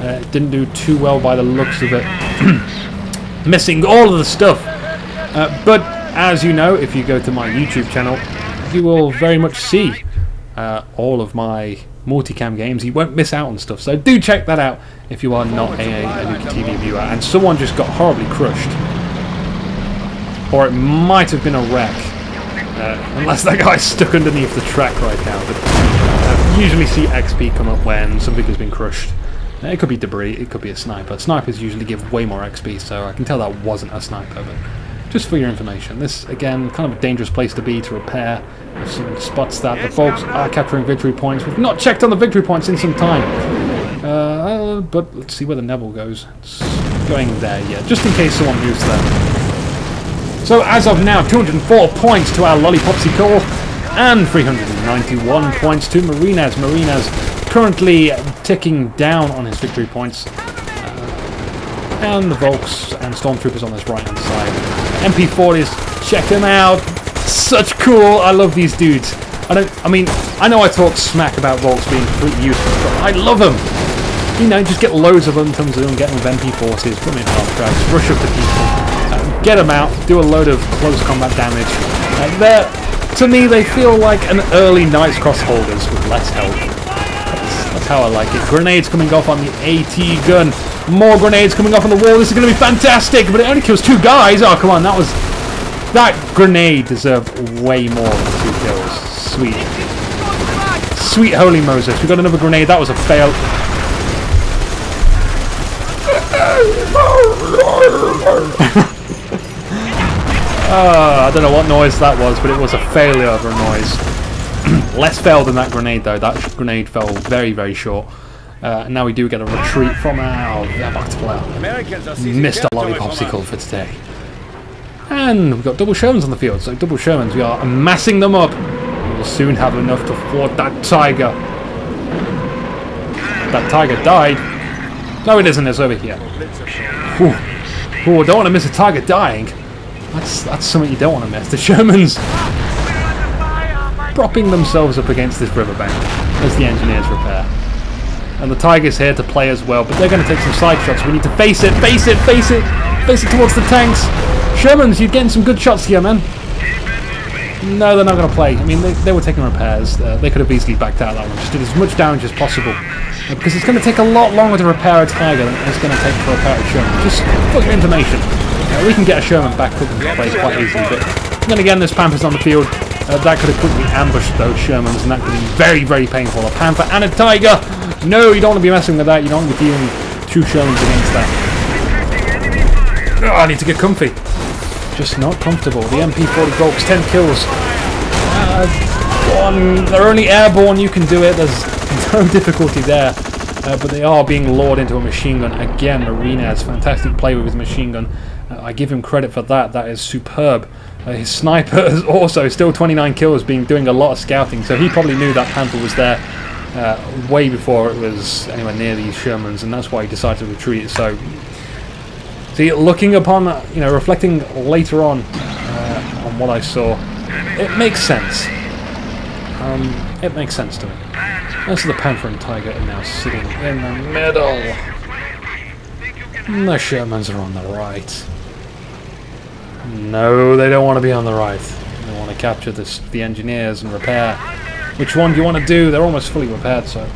It didn't do too well by the looks of it. Missing all of the stuff. But as you know, if you go to my YouTube channel, you will very much see all of my multicam games. You won't miss out on stuff, so do check that out if you are not a Luke TV viewer. And someone just got horribly crushed, or it might have been a wreck, unless that guy's stuck underneath the track right now. But usually see XP come up when something has been crushed. It could be debris, it could be a sniper. Snipers usually give way more XP, so I can tell that wasn't a sniper. But just for your information, this again kind of a dangerous place to be to repair. If someone spots that, the Volks are capturing victory points. We've not checked on the victory points in some time. But let's see where the Nebel goes. It's going there, yeah, just in case someone moves there. So as of now, 204 points to our Lollipopsicle and 391 points to Marinez. Marinez currently ticking down on his victory points. And the Volks and Stormtroopers on this right-hand side. MP40s, check them out. Such cool. I love these dudes. I mean, I know I talk smack about Volks being completely useless, but I love them. You know, just get loads of them, tons of them, get them with MP40s, put them in half tracks, rush up the people, get them out, do a load of close combat damage. To me, they feel like an early Knights Cross holders with less health. That's how I like it. Grenades coming off on the AT gun. More grenades coming off on the wall. This is going to be fantastic, but it only kills 2 guys. Oh, come on, that grenade deserved way more than 2 kills. Sweet holy Moses. We got another grenade. That was a fail. I don't know what noise that was, but it was a failure of a noise. Less fail than that grenade though. That grenade fell very, very short. Now we do get a retreat from our Mr. Lollipopsicle for today. And we've got double Shermans on the field, so double Shermans, we are amassing them up. We'll soon have enough to thwart that Tiger. That Tiger died. No, it isn't, it's over here. Ooh, I don't want to miss a Tiger dying. That's something you don't want to miss. The Shermans propping themselves up against this riverbank as the engineers repair. And the Tiger's here to play as well, but they're going to take some side shots. We need to face it towards the tanks. Shermans, you're getting some good shots here, man. No, they're not going to play. I mean, they were taking repairs. They could have easily backed out that one. Just did as much damage as possible. Because it's going to take a lot longer to repair a Tiger than it's going to take to repair a Sherman. Just for your information. We can get a Sherman back up into place quite easily, but then again, there's Panthers on the field. That could have quickly ambushed those Shermans, and that could be very, very painful. A Panther and a Tiger! No, you don't want to be messing with that. You don't want to be dealing 2 Shermans against that. Oh, I need to get comfy. Just not comfortable. The MP40 Volks, 10 kills. They're only airborne, you can do it. There's no difficulty there. But they are being lured into a machine gun. Again, Marinez, fantastic play with his machine gun. I give him credit for that. That is superb. His sniper is also still 29 kills, doing a lot of scouting. So he probably knew that Panther was there way before it was anywhere near these Shermans, and that's why he decided to retreat. So, see, looking upon, reflecting later on what I saw, it makes sense. It makes sense to me. Most of the Panther and Tiger are now sitting in the middle. And the Shermans are on the right. No, they don't want to be on the right. They want to capture the engineers and repair. Which one do you want to do? They're almost fully repaired, so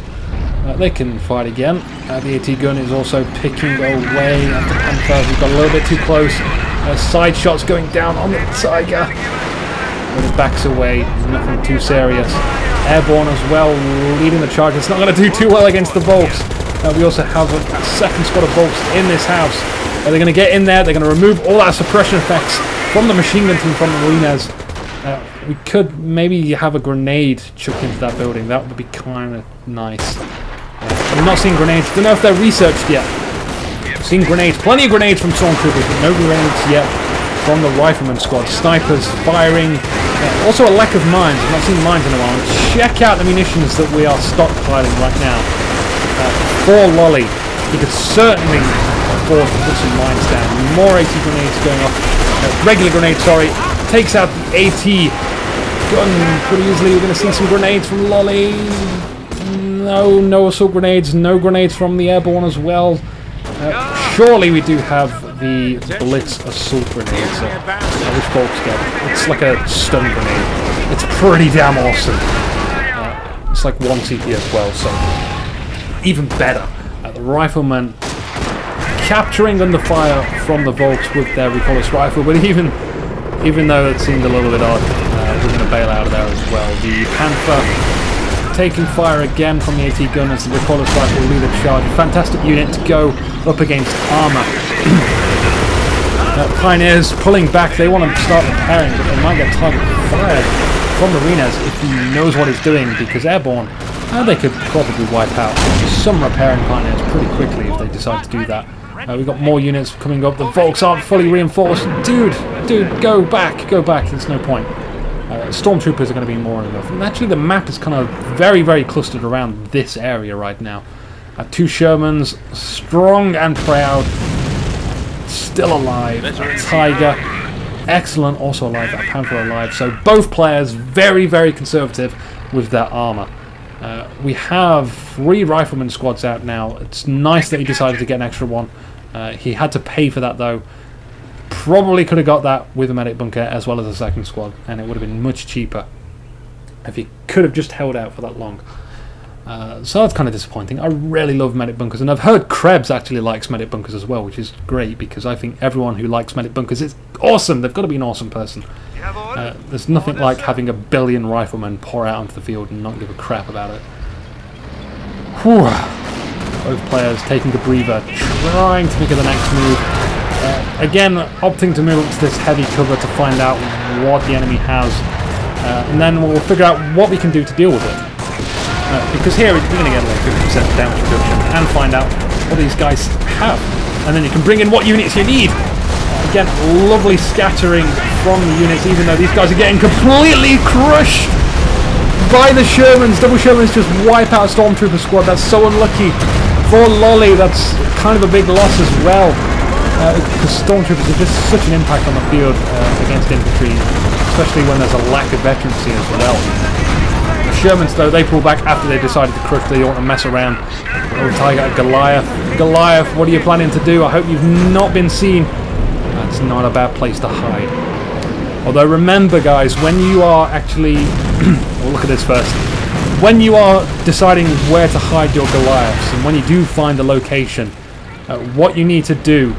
they can fight again. The AT gun is also picking away at the Panther, who got a little bit too close. Side shots going down on the Tiger. But it backs away, nothing too serious. Airborne as well, leading the charge. It's not going to do too well against the Volks. We also have a second squad of Volks in this house. They're going to get in there, they're going to remove all that suppression effects from the machine gun team from Marinez. We could maybe have a grenade chucked into that building. That would be kind of nice. We're not seeing grenades. Don't know if they're researched yet. Seeing grenades. Plenty of grenades from Stormtroopers, but no grenades yet from the Rifleman squad. Snipers firing. Also a lack of mines. I've not seen mines in a while. Check out the munitions that we are stockpiling right now. For Lolly, he could certainly afford to put some mines down. More AT grenades going off. Regular grenades, sorry. Takes out the AT gun pretty easily. We're going to see some grenades from Lolly. No assault grenades. No grenades from the airborne as well. Surely we do have the Blitz assault grenades. Which folks get. It's like a stun grenade. It's pretty damn awesome. It's like 1 CP as well, so even better. The Riflemen capturing under fire from the Volks with their recoilless rifle, but even though it seemed a little bit odd, we're going to bail out of there as well. The Panther taking fire again from the AT gun as the recoilless rifle lead a charge. Fantastic unit to go up against armor. Pioneers pulling back. They want to start repairing, but they might get target fired from Marinez if he knows what he's doing, because airborne, they could probably wipe out some repairing Pioneers pretty quickly if they decide to do that. We've got more units coming up. The Volks aren't fully reinforced. Dude, go back. There's no point. Stormtroopers are going to be more than enough. And actually the map is kind of very, very clustered around this area right now. 2 Shermans, strong and proud, still alive. Tiger, excellent, also alive. That Panther alive. So both players very, very conservative with their armor. We have 3 Rifleman squads out now. It's nice that he decided to get an extra one. He had to pay for that though. Probably could have got that with a medic bunker as well as a second squad, and it would have been much cheaper if he could have just held out for that long. So that's kind of disappointing. I really love medic bunkers, and I've heard Krebs actually likes medic bunkers as well, which is great because I think everyone who likes medic bunkers is awesome. They've got to be an awesome person. There's nothing like having a billion riflemen pour out onto the field and not give a crap about it. Whew. Both players taking a breather, trying to think of the next move. Again, opting to move up to this heavy cover to find out what the enemy has, and then we'll figure out what we can do to deal with it. Because here we're going to get like 50% damage reduction and find out what these guys have, and then you can bring in what units you need. Again, lovely scattering from the units, even though these guys are getting completely crushed by the Shermans. Double Shermans just wipe out a Stormtrooper squad. That's so unlucky for Lolly. That's kind of a big loss as well, because Stormtroopers are just such an impact on the field against infantry, especially when there's a lack of veterancy as well. The Shermans, though, they pull back after they decided to crush. They don't want to mess around. Oh, Tiger, Goliath, what are you planning to do? I hope you've not been seen. That's not a bad place to hide. Although remember, guys, when you are actually... well, look at this first. When you are deciding where to hide your Goliaths, and when you do find a location, what you need to do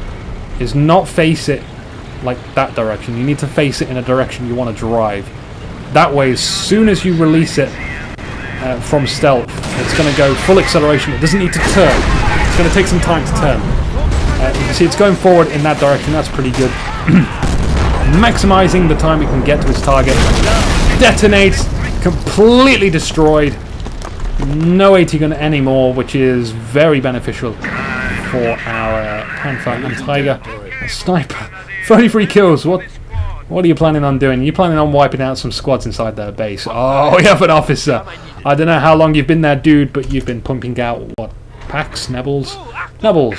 is not face it like that direction. You need to face it in a direction you want to drive. That way, as soon as you release it from stealth, it's going to go full acceleration. It doesn't need to turn. It's going to take some time to turn. You can see it's going forward in that direction. That's pretty good. Maximizing the time it can get to its target. Detonates. Completely destroyed. No AT gun anymore, which is very beneficial for our Panther and Tiger. A sniper. 33 kills. What are you planning on doing? You're planning on wiping out some squads inside their base. Oh, you have an officer. I don't know how long you've been there, dude, but you've been pumping out, what, packs? Nibbles? Nibbles.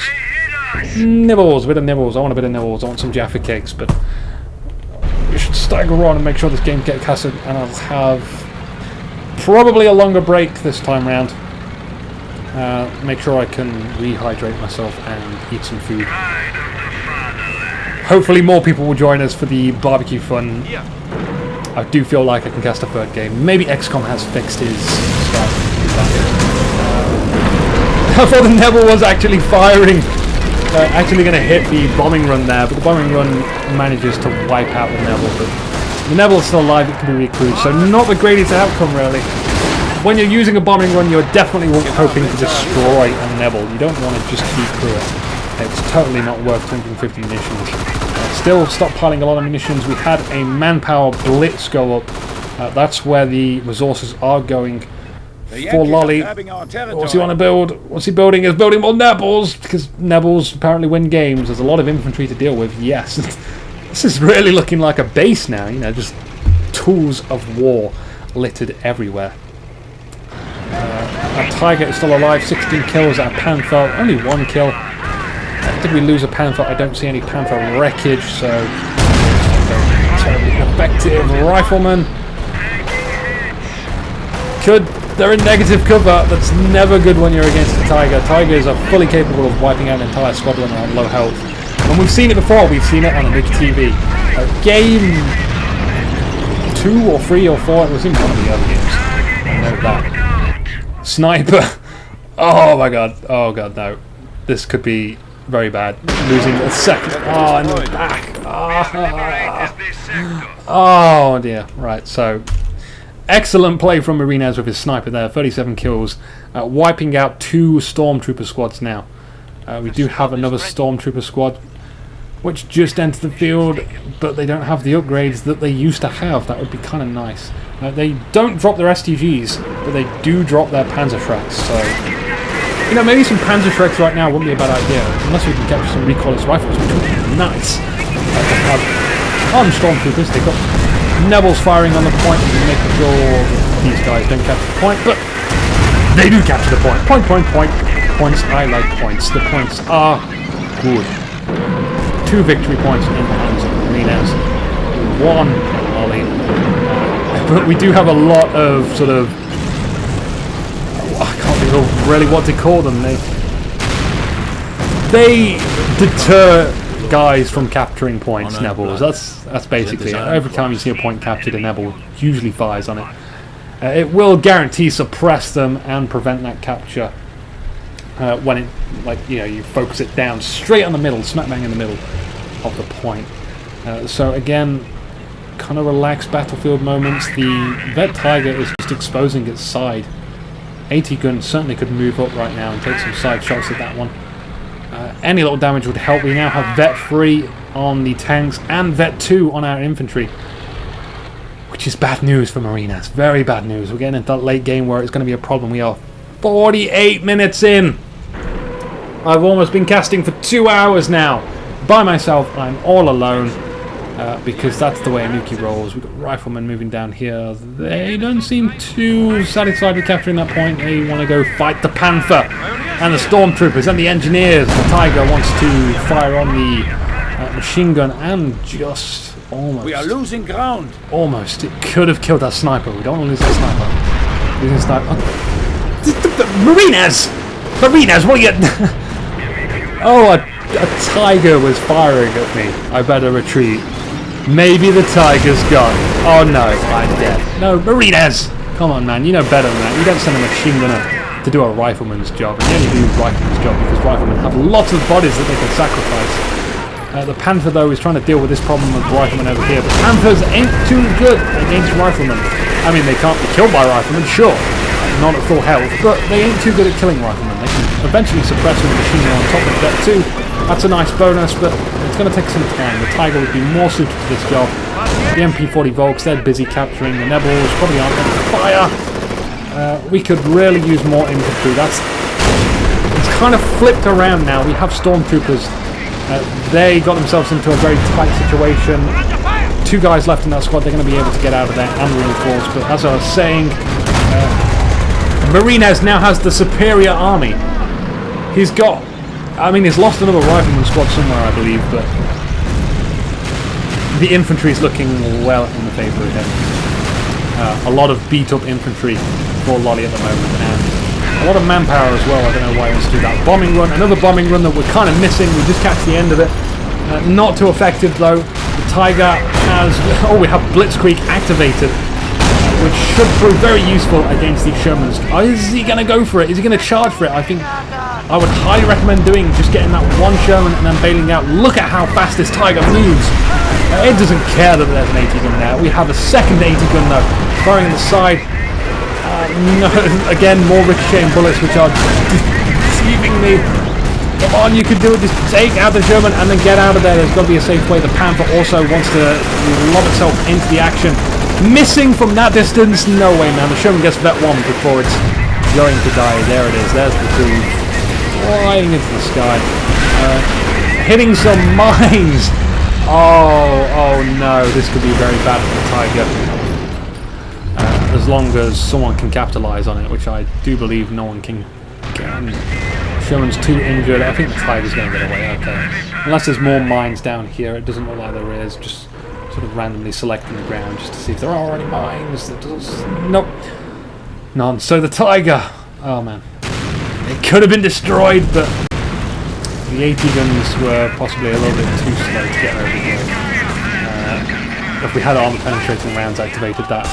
Nibbles. A bit of nibbles. I want a bit of nibbles. I want some Jaffa cakes, but we should stagger on and make sure this game gets casted, and I'll have probably a longer break this time round. Make sure I can rehydrate myself and eat some food. Hopefully more people will join us for the barbecue fun. I do feel like I can cast a third game. Maybe XCOM has fixed his stuff. I thought the Neville was actually firing. Actually going to hit the bombing run there, but the bombing run manages to wipe out the Neville. But the Neville's still alive, it can be recruited, so not the greatest outcome really. When you're using a bombing run, you're definitely hoping to destroy a Neville. You don't want to just keep through it. It's totally not worth 250 munitions. Still stockpiling a lot of munitions. We had a manpower blitz go up. That's where the resources are going for Lolly. What's he want to build? What's he building? He's building more Nebels, because Nebels apparently win games. There's a lot of infantry to deal with. Yes. This is really looking like a base now, you know, just tools of war littered everywhere. Our Tiger is still alive, 16 kills. Our Panther, only 1 kill. Did we lose a Panther? I don't see any Panther wreckage, so terribly effective. Rifleman. They're in negative cover. That's never good when you're against the Tiger. Tigers are fully capable of wiping out an entire squadron on low health. And we've seen it before. We've seen it on a big TV. Game 2 or 3 or 4. It was in one of the other games. I know that. Sniper. Oh my god. Oh god, no. This could be very bad. Losing a second. Oh, in the back. Oh dear. Right, so excellent play from Marinez with his sniper there. 37 kills. Wiping out 2 Stormtrooper squads now. We do have another Stormtrooper squad which just entered the field, but they don't have the upgrades that they used to have. That would be kind of nice. They don't drop their STGs, but they do drop their Panzerschrecks, so you know, maybe some Panzerschrecks right now wouldn't be a bad idea, unless we can capture some recoilless rifles, which would be nice to have on Stormtroopers. They've got Neville's firing on the point and making sure that these guys don't capture the point, but they do capture the point. Points. I like points. The points are good. 2 victory points in the hands of Marinez. 1 Ollie. But we do have a lot of sort of, I can't think of really what to call them. They deter guys from capturing points, Neville's. That's basically it. Every time you see a point captured, a Neville usually fires on it. It will guarantee suppress them and prevent that capture when it, like, you know, you focus it down straight on the middle, smack bang in the middle of the point. So again, kind of relaxed battlefield moments. The Vet Tiger is just exposing its side. AT gun certainly could move up right now and take some side shots at that one. Any little damage would help. We now have Vet 3 on the tanks and Vet 2 on our infantry, which is bad news for Marinez. Very bad news. We're getting into that late game where it's going to be a problem. We are 48 minutes in. I've almost been casting for 2 hours now. By myself, I'm all alone. Because that's the way Anuki rolls. We've got Riflemen moving down here. They don't seem too satisfied with capturing that point. They want to go fight the Panther and the Stormtroopers and the Engineers. The Tiger wants to fire on the machine gun and just almost. We are losing ground. Almost. It could have killed that sniper. We don't want to lose that sniper. Losing sniper. Marinez! Marinez, what are you... Oh, a Tiger was firing at me. I better retreat. Maybe the Tiger's gone. Oh no, I'm dead. No, Marinez! Come on, man, you know better than that. You don't send a machine gunner to do a rifleman's job. And you only do rifleman's job because riflemen have lots of bodies that they can sacrifice. The Panther, though, is trying to deal with this problem with riflemen over here. But Panthers ain't too good against riflemen. I mean, they can't be killed by riflemen, sure. Not at full health, but they ain't too good at killing riflemen. They can eventually suppress with a machine gun on top of that too. That's a nice bonus, but it's going to take some time. The Tiger would be more suited to this job. The MP40 Volks, they're busy capturing the Nebels, probably aren't going to fire. We could really use more infantry. It's kind of flipped around now. We have stormtroopers. They got themselves into a very tight situation. 2 guys left in that squad. They're going to be able to get out of there and reinforce. But as I was saying, Marinez now has the superior army. He's got... I mean, he's lost another rifleman squad somewhere, I believe, but the infantry is looking well in the favour of him. A lot of beat-up infantry for Lolly at the moment, and a lot of manpower as well. I don't know why he wants to do that. Bombing run, another bombing run that we're kind of missing. We just catch the end of it. Not too effective, though. The Tiger has... Oh, we have Blitzkrieg activated, which should prove very useful against these Shermans. Oh, is he going to go for it? Is he going to charge for it? I think I would highly recommend just getting that one Sherman and then bailing out. Look at how fast this Tiger moves. It doesn't care that there's an 80 gun there. We have a second 80 gun though, firing on the side. No, again, more ricocheting bullets, which are deceiving me. Come on, you can do it. Just take out the Sherman and then get out of there. There's got to be a safe way. The Panther also wants to lob itself into the action. Missing from that distance. No way, man. The Sherman gets vet 1 before it's going to die. There it is. There's the 2. Flying into the sky. Hitting some mines. Oh no. This could be very bad for the Tiger. As long as someone can capitalize on it, which I do believe no one can. Sherman's too injured. I think the Tiger's going to get away. Okay. Unless there's more mines down here. It doesn't look like there is. Just sort of randomly selecting the ground just to see if there are any mines. Nope. None. So the Tiger. Oh man. It could have been destroyed, but the 80 guns were possibly a little bit too slow to get over here. If we had armor penetrating rounds activated, that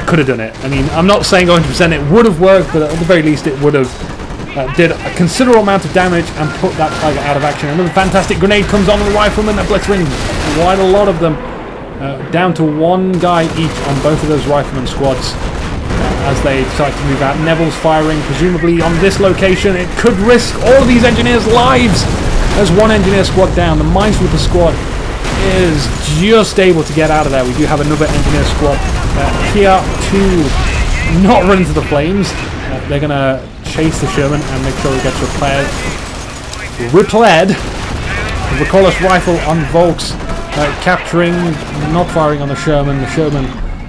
could have done it. I mean, I'm not saying 100% it would have worked, but at the very least it would have did a considerable amount of damage and put that Tiger out of action. Another fantastic grenade comes on the riflemen. That blitzwing quite a lot of them, down to 1 guy each on both of those rifleman squads. As they decide to move out. Neville's firing, presumably on this location. It could risk all of these engineers' lives. There's 1 engineer squad down. The minesweeper squad is just able to get out of there. We do have another engineer squad here to not run into the flames. They're going to chase the Sherman and make sure it gets repaired. The recalless rifle on Volks, capturing, not firing on the Sherman. The Sherman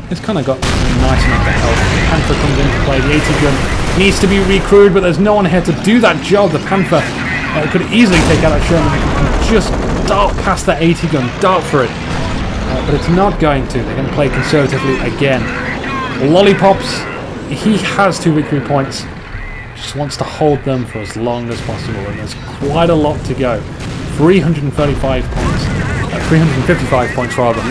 has kind of got a nice amount of health. The Panther comes into play. The 80 gun needs to be recrewed, but there's no one here to do that job. The Panther could easily take out that Sherman if you can just dart past that 80 gun, dart for it. But it's not going to. They're going to play conservatively again. Lollipops, he has 2 victory points. Just wants to hold them for as long as possible, and there's quite a lot to go. 335 points. 355 points rather.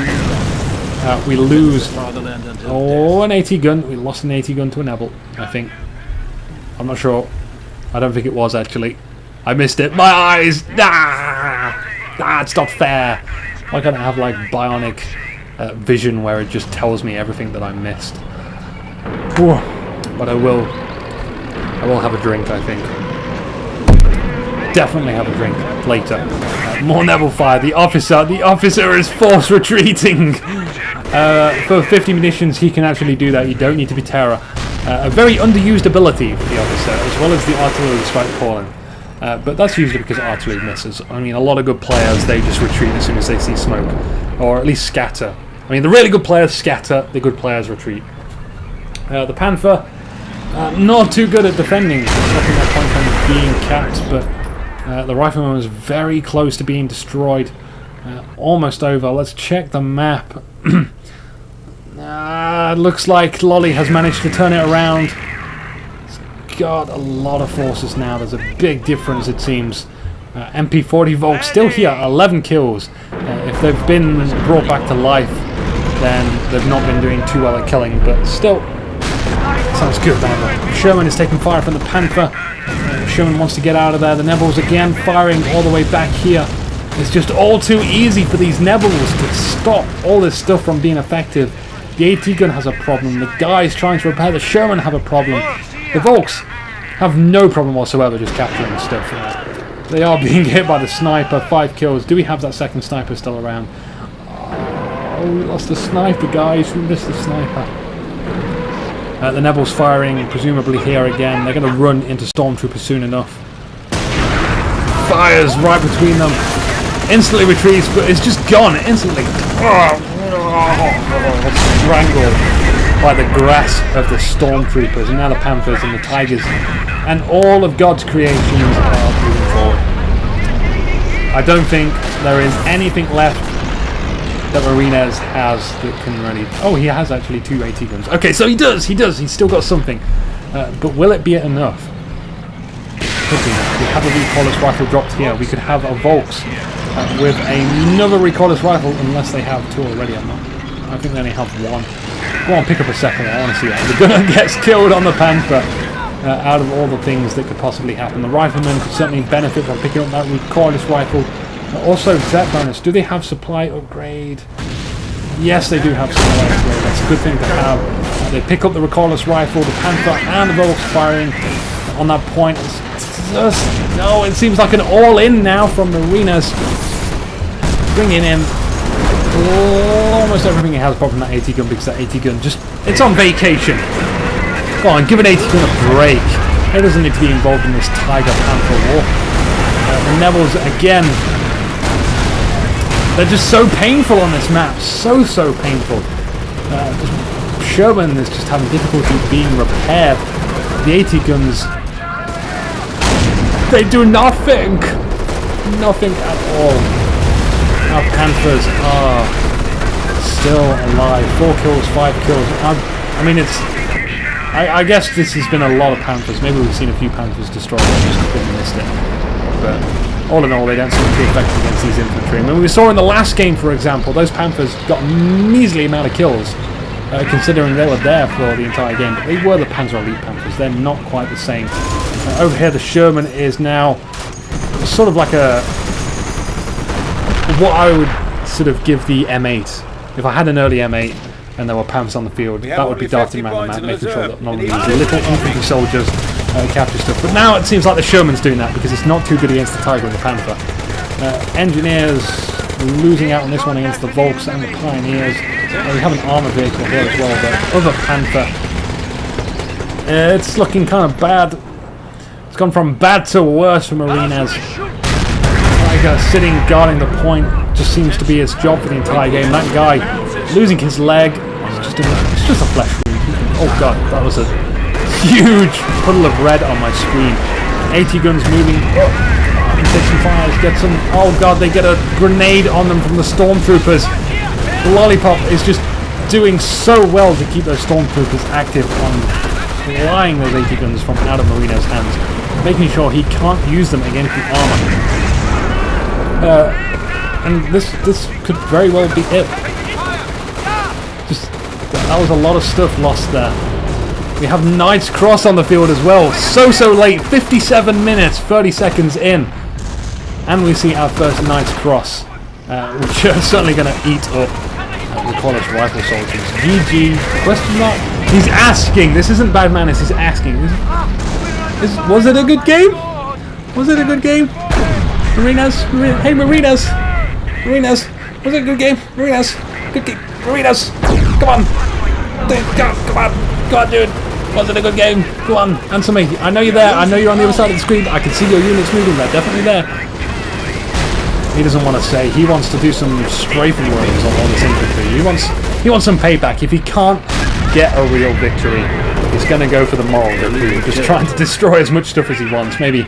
We lose an 80 gun. We lost an 80 gun to a Nebel, I think. I'm not sure. I don't think it was actually. I missed it. My eyes! It's not fair. Why can't I have like bionic vision where it just tells me everything that I missed? But I will have a drink, I think. Definitely have a drink later. More Nebel fire. The officer is force retreating. For 50 munitions, he can actually do that. You don't need to be terror. A very underused ability for the officer, as well as the artillery strike calling. But that's usually because artillery misses. I mean, a lot of good players, they just retreat as soon as they see smoke. Or at least scatter. I mean, the really good players scatter, the good players retreat. The Panther, not too good at defending, stopping that point from being capped, but the rifleman was very close to being destroyed. Almost over. Let's check the map. Looks like Lolly has managed to turn it around. It's got a lot of forces now. There's a big difference, it seems. MP40 Volk still here, 11 kills. If they've been brought back to life, then they've not been doing too well at killing, but still, sounds good, man. Sherman is taking fire from the Panther. Sherman wants to get out of there. The Nebels again firing all the way back here. It's just all too easy for these Nebels to stop all this stuff from being effective. The AT gun has a problem. The guys trying to repair the Sherman have a problem. The Volks have no problem whatsoever just capturing stuff. They are being hit by the sniper. 5 kills. Do we have that second sniper still around? Oh, we lost the sniper, guys. We missed the sniper. The Nebel's firing, presumably here again. They're going to run into stormtroopers soon enough. Fires right between them. Instantly retreats, but it's just gone instantly. Strangled by the grasp of the stormtroopers, and now the Panthers and the Tigers and all of God's creations are moving forward. I don't think there is anything left that Marinez has that can really... Oh, he has actually 2 AT guns. Okay, so he does. He's still got something. But will it be enough? Could be. We have a recoilless rifle dropped here. We could have a Volks with another recoilless rifle, unless they have 2 already. I think they only have 1. Go on, pick up a second. I want to see that. The gunner gets killed on the Panther. Out of all the things that could possibly happen, the rifleman could certainly benefit from picking up that recoilless rifle. Also, that bonus. Do they have supply upgrade? Yes, they do have supply upgrade. That's a good thing to have. They pick up the recoilless rifle, the Panther, and the Volks firing on that point. It's just, no, it seems like an all-in now from Marinez. Bringing in almost everything he has apart from that AT gun, because that AT gun just, it's on vacation. Go on, give an AT gun a break. He doesn't need to be involved in this Tiger Panther war. The Nebels again. They're just so painful on this map. So painful. Sherman is just having difficulty being repaired. The AT guns, they do nothing. Nothing at all. Our Panthers are still alive. 4 kills, 5 kills. I mean, it's... I guess this has been a lot of Panthers. Maybe we've seen a few Panthers destroyed. I just couldn't miss it. But all in all, they don't seem to be effective against these infantry. I mean, we saw in the last game, for example, those Panthers got a measly amount of kills, considering they were there for the entire game. But they were the Panzer Elite Panthers. They're not quite the same. Over here, the Sherman is now sort of like a... what I would sort of give the M8. If I had an early M8, and there were Panthers on the field, that would be darting around the map, making sure that none of these little infantry soldiers capture stuff. But now it seems like the Sherman's doing that, because it's not too good against the Tiger and the Panther. Engineers losing out on this one against the Volks and the Pioneers. We have an armor vehicle here as well, but other Panther. It's looking kind of bad. It's gone from bad to worse for Marinez. Tiger sitting guarding the point just seems to be his job for the entire game. That guy losing his leg. It's just a flesh wound. Oh god, that was a huge puddle of red on my screen. 80 guns moving. Take some fires, get some... Oh god, they get a grenade on them from the stormtroopers. The Lollipop is just doing so well to keep those stormtroopers active on flying those 80 guns from out of Marinez's hands, making sure he can't use them against the armor. And this could very well be it. That was a lot of stuff lost there. We have Knight's Cross on the field as well. So late. 57 minutes, 30 seconds in. And we see our first Knight's Cross, which are certainly going to eat up the college rifle soldiers. GG, question mark? He's asking. This isn't bad manners, he's asking. Was it a good game? Was it a good game? Marinez? Hey, Marinez! Marinez! Was it a good game? Marinez! Good game! Marinez! Come on! Come on, dude! Was it a good game? Go on, answer me. I know you're there. I know you're on the other side of the screen. I can see your units moving. They're definitely there. He doesn't want to say. He wants to do some strafing runs on all this infantry. He wants some payback. If he can't get a real victory, he's going to go for the moral victory. Just trying to destroy as much stuff as he wants. Maybe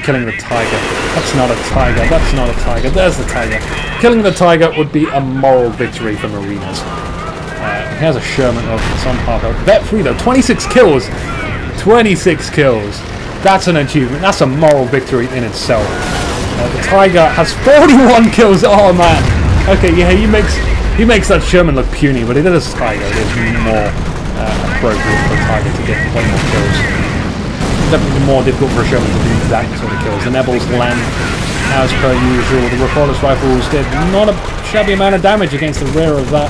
killing the Tiger. That's not a Tiger. That's not a Tiger. There's the Tiger. Killing the Tiger would be a moral victory for Marinez. Here's a Sherman of some Harpo. Vet free though, 26 kills. 26 kills. That's an achievement. That's a moral victory in itself. The Tiger has 41 kills. Oh man. Okay, yeah, he makes that Sherman look puny, but it is Tiger. It is more appropriate for a Tiger to get way more kills. Definitely more difficult for a Sherman to do that sort of kills. The Nebels land as per usual. The recoilless rifles did not a shabby amount of damage against the rear of that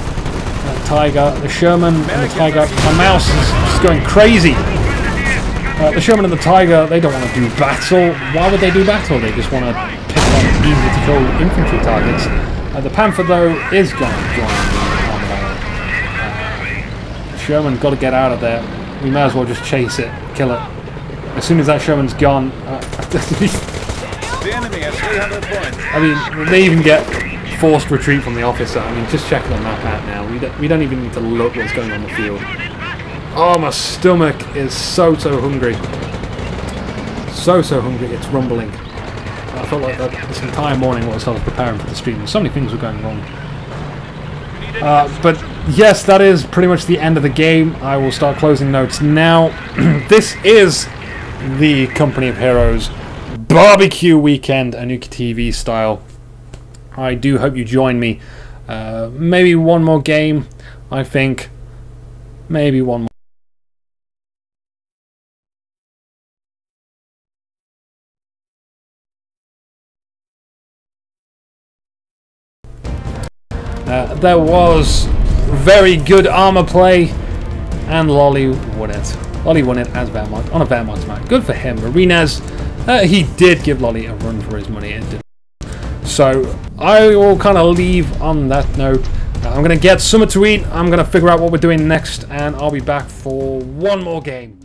Tiger. The Sherman and the Tiger. My mouse is just going crazy. The Sherman and the Tiger, they don't want to do battle. Why would they do battle? They just want to pick on easy to kill infantry targets. The Panther, though, is going to join on the battle. Sherman got to get out of there. We may as well just chase it, kill it. As soon as that Sherman's gone... The enemy has 300 points. I mean, they even get forced retreat from the officer. I mean, just check the map out now. We don't even need to look what's going on in the field. Oh, my stomach is so hungry. So hungry, it's rumbling. I felt like that this entire morning whilst I was preparing for the stream. So many things were going wrong. But yes, that is pretty much the end of the game. I will start closing notes now. This is the Company of Heroes barbecue weekend, Anuki TV style. I do hope you join me. Maybe one more game, I think. Maybe one more. There was very good armor play, and Lolly won it. Lolly won it as Wehrmacht, on a Wehrmacht match. Good for him. Marinez, he did give Lolly a run for his money. It did. So I will kind of leave on that note. I'm going to get something to eat. I'm going to figure out what we're doing next, and I'll be back for one more game.